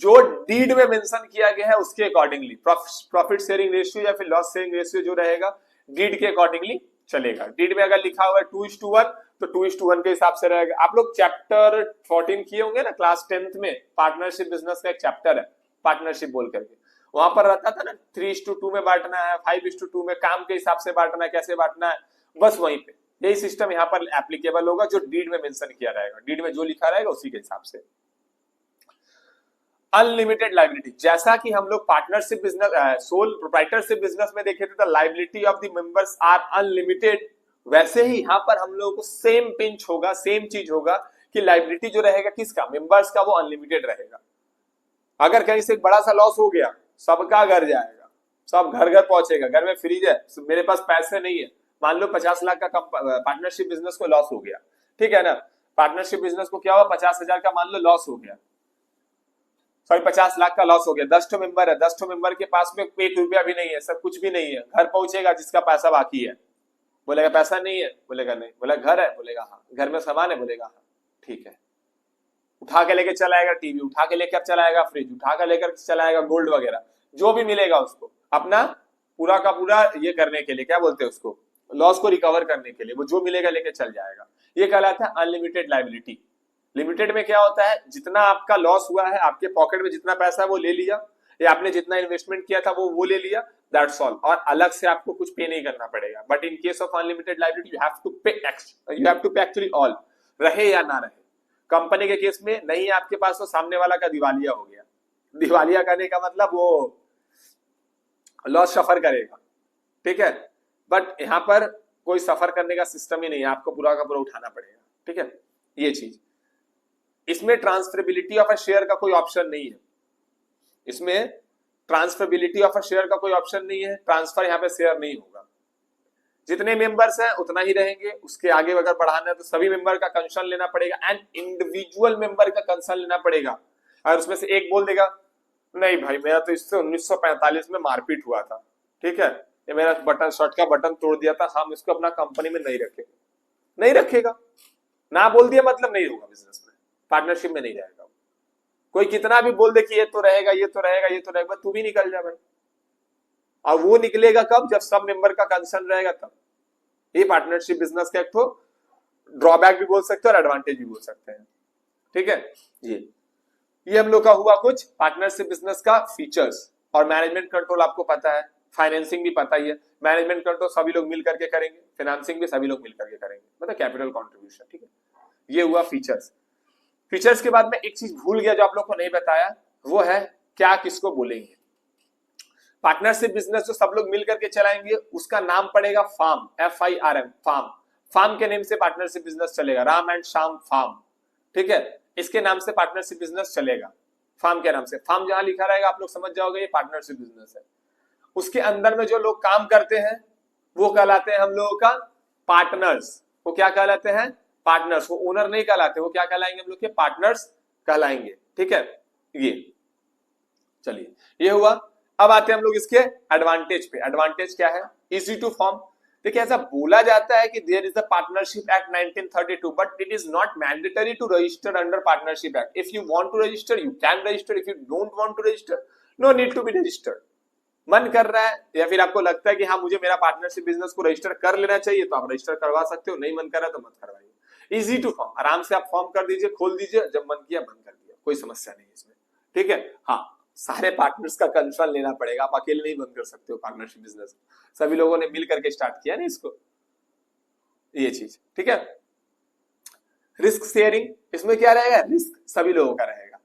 जो डीड में मेंशन किया गया है उसके अकॉर्डिंगली प्रॉफिट शेयरिंग रेशियो या फिर लॉस शेयरिंग रेशियो जो रहेगा डीड के अकॉर्डिंगली चलेगा। डीड में अगर लिखा हुआ है 2:1 तो 2:1 के हिसाब से रहेगा। आप लोग चैप्टर 14 किए होंगे ना क्लास 10th में, पार्टनरशिप बिजनेस का एक चैप्टर है पार्टनरशिप बोल करके, वहां पर रहता था ना 3:2 में बांटना है, 5:2 में काम के हिसाब से बांटना है, कैसे बांटना है, बस वहीं पे यही सिस्टम यहाँ पर एप्लीकेबल होगा, जो डीड में मेंशन किया रहेगा, डीड में जो लिखा रहेगा उसी के हिसाब से। अनलिमिटेड लाइबिलिटी, जैसा कि हम लोग partnership business sole proprietorship business में देखे थे तो liability of the members are unlimited, वैसे ही यहाँ पर हम लोगों को सेम पिंच होगा, सेम चीज होगा कि लाइबिलिटी जो रहेगा किसका, मेंबर्स का, वो अनलिमिटेड रहेगा। अगर कहीं से एक बड़ा सा लॉस हो गया, सबका घर जाएगा, सब घर घर पहुंचेगा, घर में फ्रिज है, मेरे पास पैसे नहीं है, मान लो 50 लाख का पार्टनरशिप बिजनेस को लॉस हो गया, ठीक है ना, पार्टनरशिप बिजनेस को क्या हुआ, 50,000 का मान लो लॉस हो गया, सॉरी 50 लाख का लॉस हो गया, 10 मेंबर है, 10 मेंबर के पास में 1 रुपया भी नहीं है, सब कुछ भी नहीं है, घर पहुंचेगा जिसका पैसा बाकी है, बोलेगा पैसा नहीं है, बोलेगा नहीं, बोला घर है, बोलेगा हाँ, घर में सामान है, बोलेगा हाँ, ठीक है, उठा के लेके चलाएगा टीवी, उठा के लेकर चलाएगा फ्रिज, उठा के लेकर चलाएगा गोल्ड वगैरह, जो भी मिलेगा उसको अपना पूरा का पूरा ये करने के लिए, क्या बोलते हैं उसको, लॉस को रिकवर करने के लिए, वो जो मिलेगा लेके चल जाएगा। ये कहलाता है अनलिमिटेड लाइबिलिटी। लिमिटेड में क्या होता है, जितना आपका लॉस हुआ है, आपके पॉकेट में जितना पैसा है वो ले लिया, या आपने जितना इन्वेस्टमेंट किया था वो ले लिया, दैट्स ऑल, और अलग से आपको कुछ पे नहीं करना पड़ेगा। But in case of unlimited liability you have to pay actually all, रहे या ना रहे। कंपनी के केस में नहीं है आपके पास तो सामने वाला का दिवालिया हो गया, दिवालिया करने का मतलब वो लॉस सफर करेगा, ठीक है, बट यहां पर कोई सफर करने का सिस्टम ही नहीं है, आपको पूरा का पूरा उठाना पड़ेगा, ठीक है, ये चीज। इसमें ट्रांसफरेबिलिटी ऑफ अ शेयर का कोई ऑप्शन नहीं है, इसमें ट्रांसफरेबिलिटी ऑफ अ शेयर का कोई ऑप्शन नहीं है, ट्रांसफर यहाँ पे शेयर नहीं होगा, जितने मेंबर्स हैं उतना ही रहेंगे, उसके आगे अगर बढ़ाना है तो सभी मेंबर का कंसर्न लेना पड़ेगा, एंड इंडिविजुअल मेंबर का कंसर्न लेना पड़ेगा। अगर उसमें से एक बोल देगा नहीं भाई मेरा तो इससे 1945 में मारपीट हुआ था, ठीक है, ये मेरा बटन शर्ट का बटन तोड़ दिया था, हम इसको अपना कंपनी में नहीं रखेंगे, नहीं रखेगा, ना बोल दिया मतलब नहीं होगा, बिजनेस में पार्टनरशिप में नहीं रहेगा। कोई कितना भी बोल दे कि ये तो रहेगा, ये तो रहेगा, ये तो रहेगा, तू भी निकल जा भाई, और वो निकलेगा कब, जब सब मेंबर का कंसर्न रहेगा तब। ये पार्टनरशिप बिजनेस का एक तो ड्रॉबैक भी बोल सकते हैं और एडवांटेज भी बोल सकते हैं, ठीक है जी। ये हम लोग का हुआ कुछ पार्टनरशिप बिजनेस का फीचर्स। और मैनेजमेंट कंट्रोल आपको पता है, फाइनेंसिंग भी पता ही है, मैनेजमेंट कंट्रोल सभी लोग मिल करके करेंगे, फाइनेंसिंग भी सभी लोग मिल करके करेंगे, मतलब कैपिटल कॉन्ट्रीब्यूशन, ठीक है। ये हुआ फीचर्स। फीचर्स के बाद में एक चीज भूल गया जो आप लोग को नहीं बताया, वो है क्या किसको बोलेंगे। पार्टनरशिप बिजनेस जो सब लोग मिल करके चलाएंगे उसका नाम पड़ेगा फार्म, FIRM, फार्म। फार्म के नेम से पार्टनरशिप बिजनेस चलेगा, राम एंड श्याम फार्म, ठीक है, इसके नाम से पार्टनरशिप बिजनेस चलेगा, फार्म के नाम से। फार्म जहां लिखा रहेगा आप लोग समझ जाओगे ये पार्टनरशिप बिजनेस है। उसके अंदर में जो लोग काम करते हैं वो कहलाते हैं हम लोगों का पार्टनर्स। वो क्या कहलाते हैं, पार्टनर्स। वो ओनर नहीं कहलाते, वो क्या कहलाएंगे हम लोग के, पार्टनर्स कहलाएंगे, ठीक है। ये चलिए ये हुआ। अब आते हैं हम लोग इसके एडवांटेज पे। एडवांटेज क्या है, इजी टू फॉर्म। देखिए ऐसा बोला जाता है कि there is a partnership act 1932 but it is not mandatory to register under partnership act. If you want to register you can register, if you don't want to register no need to be registered. मन कर रहा है या फिर आपको लगता है कि हाँ मुझे मेरा पार्टनरशिप बिजनेस को रजिस्टर कर लेना चाहिए तो आप रजिस्टर करवा सकते हो, नहीं मन कर रहा तो मत करवाइए। इजी टू फॉर्म, आराम से आप फॉर्म कर दीजिए, खोल दीजिए, जब मन किया बंद कर दिया, कोई समस्या नहीं इसमें, ठीक है। हाँ सारे पार्टनर्स का कंसर्न लेना पड़ेगा, आप अकेले नहीं बंद कर सकते हो पार्टनरशिप बिजनेस, सभी लोगों ने मिल करके स्टार्ट किया ना इसको, ये चीज ठीक है। रिस्क शेयरिंग, इसमें क्या रहेगा, रिस्क सभी लोगों का रहेगा।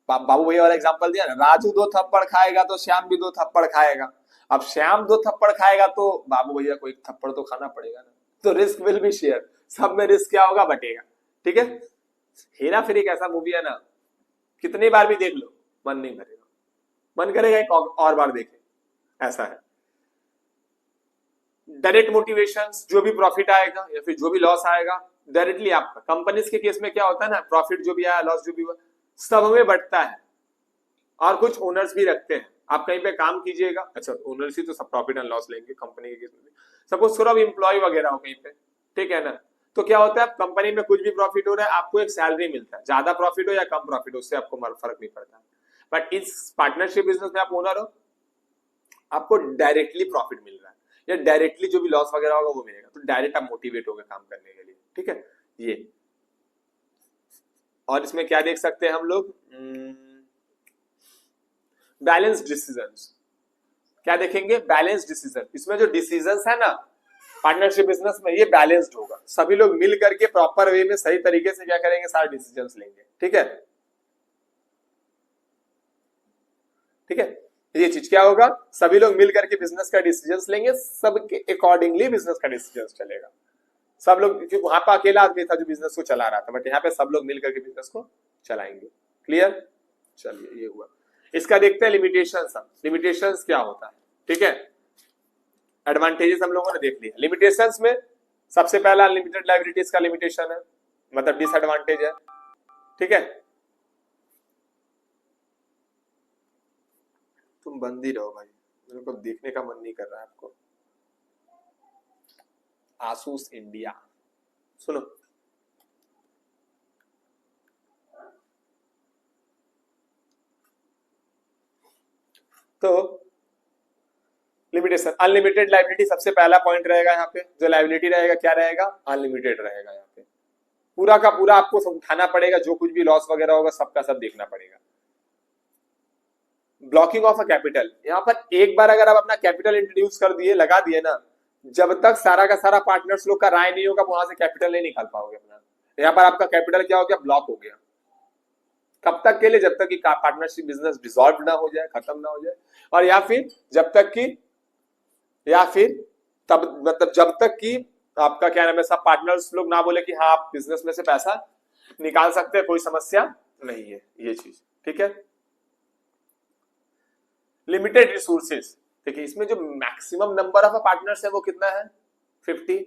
बाबू भैया वाला एग्जांपल दिया ना, राजू 2 थप्पड़ खाएगा तो श्याम भी 2 थप्पड़ खाएगा। अब श्याम 2 थप्पड़ खाएगा तो बाबू भैया को 1 थप्पड़ तो खाना पड़ेगा ना, तो रिस्क विल बी शेयर, सब में रिस्क क्या होगा, बटेगा। ठीक है। हेरा फेरी एक ऐसा मूवी है ना, कितनी बार भी देख लो मन नहीं भरेगा, मन करेगा एक और बार देखें, ऐसा है। डायरेक्ट मोटिवेशंस, जो भी प्रॉफिट आएगा या फिर जो भी लॉस आएगा डायरेक्टली आपका, कंपनीज के केस में क्या होता है ना, प्रॉफिट जो भी आया लॉस जो भी हुआ सब में बढ़ता है, और कुछ ओनर्स भी रखते हैं। आप कहीं पे काम कीजिएगा, अच्छा ओनर्स ही तो सब प्रॉफिट एंड लॉस लेंगे कंपनी के केस में, सपोज थोड़ा एम्प्लॉय वगैरह हो कहीं पे, ठीक है ना, तो क्या होता है कंपनी में कुछ भी प्रॉफिट हो रहा है आपको एक सैलरी मिलता है, ज्यादा प्रॉफिट हो या कम प्रॉफिट हो उससे आपको फर्क नहीं पड़ता। बट इस पार्टनरशिप बिजनेस में आप ओनर हो, आपको डायरेक्टली प्रॉफिट मिल रहा है या डायरेक्टली जो भी लॉस वगैरह होगा वो मिलेगा, तो डायरेक्ट आप मोटिवेट होगा काम करने के लिए। ठीक है ये, और इसमें क्या देख सकते हैं हम लोग, बैलेंस डिसीजंस, क्या देखेंगे, बैलेंस डिसीजन। इसमें जो डिसीजंस है ना पार्टनरशिप बिजनेस में, ये बैलेंस्ड होगा, सभी लोग मिल करके प्रॉपर वे में सही तरीके से क्या करेंगे, सारे डिसीजंस लेंगे। ठीक है, ठीक है, ये चीज क्या होगा, सभी लोग मिल करके बिजनेस का डिसीजंस लेंगे, सबके अकॉर्डिंगली बिजनेस का डिसीजंस चलेगा। सब लोग, वहां पर अकेला आदमी था जो बिजनेस को चला रहा था, बट यहाँ पे सब लोग मिल करके बिजनेस को चलाएंगे। क्लियर, चलिए ये हुआ। इसका देखते हैं लिमिटेशंस। लिमिटेशंस क्या होता है, ठीक है, एडवांटेजेस हम लोगों ने देख लिया। लिमिटेशंस में सबसे पहला अनलिमिटेड लायबिलिटीज का लिमिटेशन है, मतलब डिसएडवांटेज है। ठीक है, तुम बंद ही रहो भाई, मेरे को देखने का मन नहीं कर रहा है आपको। आसूस इंडिया, सुनो, तो लिमिटेशन, अनलिमिटेड लायबिलिटी सबसे पहला पॉइंट रहेगा। यहाँ पे जो लायबिलिटी रहेगा क्या रहेगा, अनलिमिटेड रहेगा। यहाँ पे पूरा का पूरा आपको उठाना पड़ेगा, जो कुछ भी लॉस वगैरह होगा सबका सब देखना पड़ेगा। ब्लॉकिंग ऑफ अ कैपिटल, यहाँ पर एक बार अगर आप अपना कैपिटल इंट्रोड्यूस कर दिए, लगा दिए ना, जब तक सारा का सारा पार्टनर्स लोग का राय नहीं होगा वहां से कैपिटल नहीं निकाल पाओगे अपना। यहाँ पर आपका कैपिटल क्या हो गया, ब्लॉक हो गया। कब तक के लिए, जब तक कि पार्टनरशिप बिजनेस डिसॉल्व ना हो जाए, खत्म ना हो जाए, और या फिर जब तक कि, या फिर तब, मतलब जब तक कि आपका क्या नाम है, सब पार्टनर्स लोग ना बोले कि हाँ आप बिजनेस में से पैसा निकाल सकते हैं, कोई समस्या नहीं है, ये चीज। ठीक है, लिमिटेड रिसोर्सेज, देखिए इसमें जो मैक्सिमम नंबर ऑफ पार्टनर्स है वो कितना है, 50।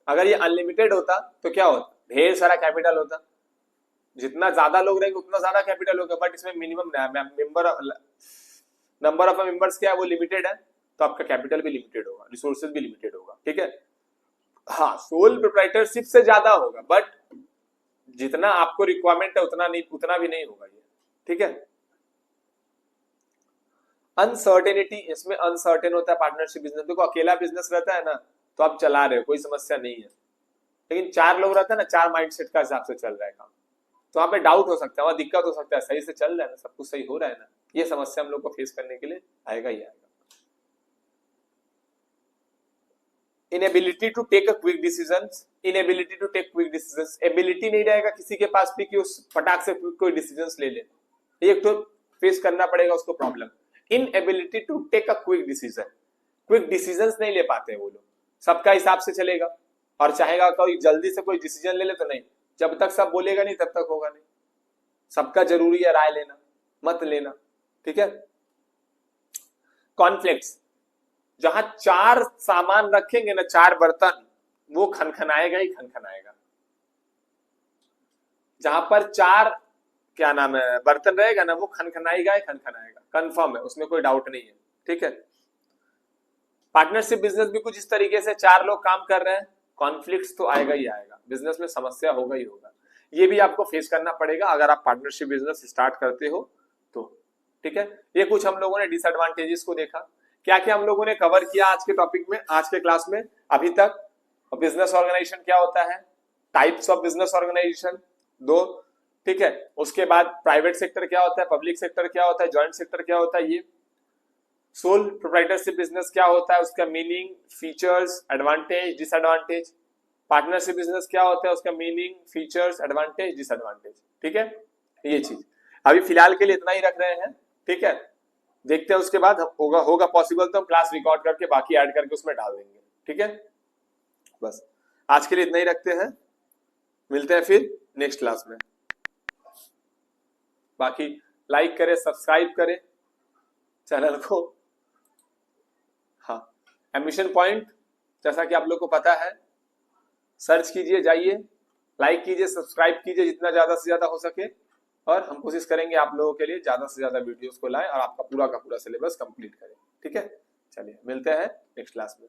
अगर ये अनलिमिटेड होता तो क्या होता, ढेर सारा कैपिटल होता, जितना ज्यादा लोग रहेंगे उतना ज्यादा कैपिटल होगा। बट इसमें मिनिमम नंबर ऑफ मेंबर्स क्या है, वो लिमिटेड है, तो आपका कैपिटल भी लिमिटेड होगा, रिसोर्सेज भी लिमिटेड होगा। ठीक है, हाँ सोल प्रोप्राइटरशिप से ज्यादा होगा, बट जितना आपको रिक्वायरमेंट है उतना नहीं, उतना भी नहीं होगा ये। ठीक है, अनसर्टेनिटी, इसमें अनसर्टेन होता है पार्टनरशिप बिजनेस। देखो अकेला बिजनेस रहता है ना तो आप चला रहे हो, कोई समस्या नहीं है, लेकिन 4 लोग रहता है ना, 4 माइंडसेट का हिसाब से चल रहा है काम, तो वहां पे डाउट हो सकता है, वहां दिक्कत हो सकता है, सही से चल रहा है ना, सब कुछ सही हो रहा है ना, ये समस्या हम लोग को फेस करने के लिए आएगा ही आएगा। Inability to take a quick decisions, inability to take quick decisions, ability नहीं रहेगा किसी के पास भी कि उस फटाक से कोई डिसीजंस ले ले, एक तो फेस करना पड़ेगा उसको problem. Inability to take a quick decision, quick decisions नहीं ले पाते वो लोग, सबका हिसाब से चलेगा, और चाहेगा कोई जल्दी से कोई डिसीजन ले ले तो नहीं, जब तक सब बोलेगा नहीं तब तक होगा नहीं, सबका जरूरी है राय लेना, मत लेना। ठीक है, कॉन्फ्लिक्ट्स, जहां 4 सामान रखेंगे ना, 4 बर्तन, वो खनखनाएगा ही खनखनाएगा। जहां पर 4 क्या नाम है बर्तन रहेगा ना, वो खनखनाएगा ही खनखनाएगा, कंफर्म है, उसमें कोई डाउट नहीं है। ठीक है, पार्टनरशिप बिजनेस भी कुछ इस तरीके से 4 लोग काम कर रहे हैं, कॉन्फ्लिक्ट्स तो आएगा ही आएगा, बिजनेस में समस्या होगा ही होगा, ये भी आपको फेस करना पड़ेगा अगर आप पार्टनरशिप बिजनेस स्टार्ट करते हो तो। ठीक है, ये कुछ हम लोगों ने डिसएडवांटेजेस को देखा, क्या क्या हम लोगों ने कवर किया आज के टॉपिक में, आज के क्लास में अभी तक। बिजनेस ऑर्गेनाइजेशन क्या होता है, टाइप्स ऑफ बिजनेस ऑर्गेनाइजेशन 2, ठीक है। उसके बाद प्राइवेट सेक्टर क्या होता है, पब्लिक सेक्टर क्या होता है, जॉइंट सेक्टर क्या होता है, ये सोल प्रोप्राइटरशिप बिजनेस क्या होता है, उसका meaning, features, advantage, disadvantage. Partnership business क्या होता है, उसका मीनिंग, फीचर्स, एडवांटेज, डिसएडवांटेज। ठीक है, ये चीज अभी फिलहाल के लिए इतना ही रख रहे हैं। ठीक है, देखते हैं उसके बाद होगा पॉसिबल तो हम क्लास रिकॉर्ड करके बाकी ऐड करके उसमें डाल देंगे। ठीक है, बस आज के लिए इतना ही रखते हैं, मिलते हैं फिर नेक्स्ट क्लास में। बाकी लाइक करें, सब्सक्राइब करें चैनल को। हाँ, एडमिशन पॉइंट जैसा कि आप लोग को पता है, सर्च कीजिए, जाइए, लाइक कीजिए, सब्सक्राइब कीजिए जितना ज्यादा से ज्यादा हो सके, और हम कोशिश करेंगे आप लोगों के लिए ज्यादा से ज्यादा वीडियोस को लाएं और आपका पूरा का पूरा सिलेबस कंप्लीट करें। ठीक है, चलिए मिलते हैं नेक्स्ट क्लास में।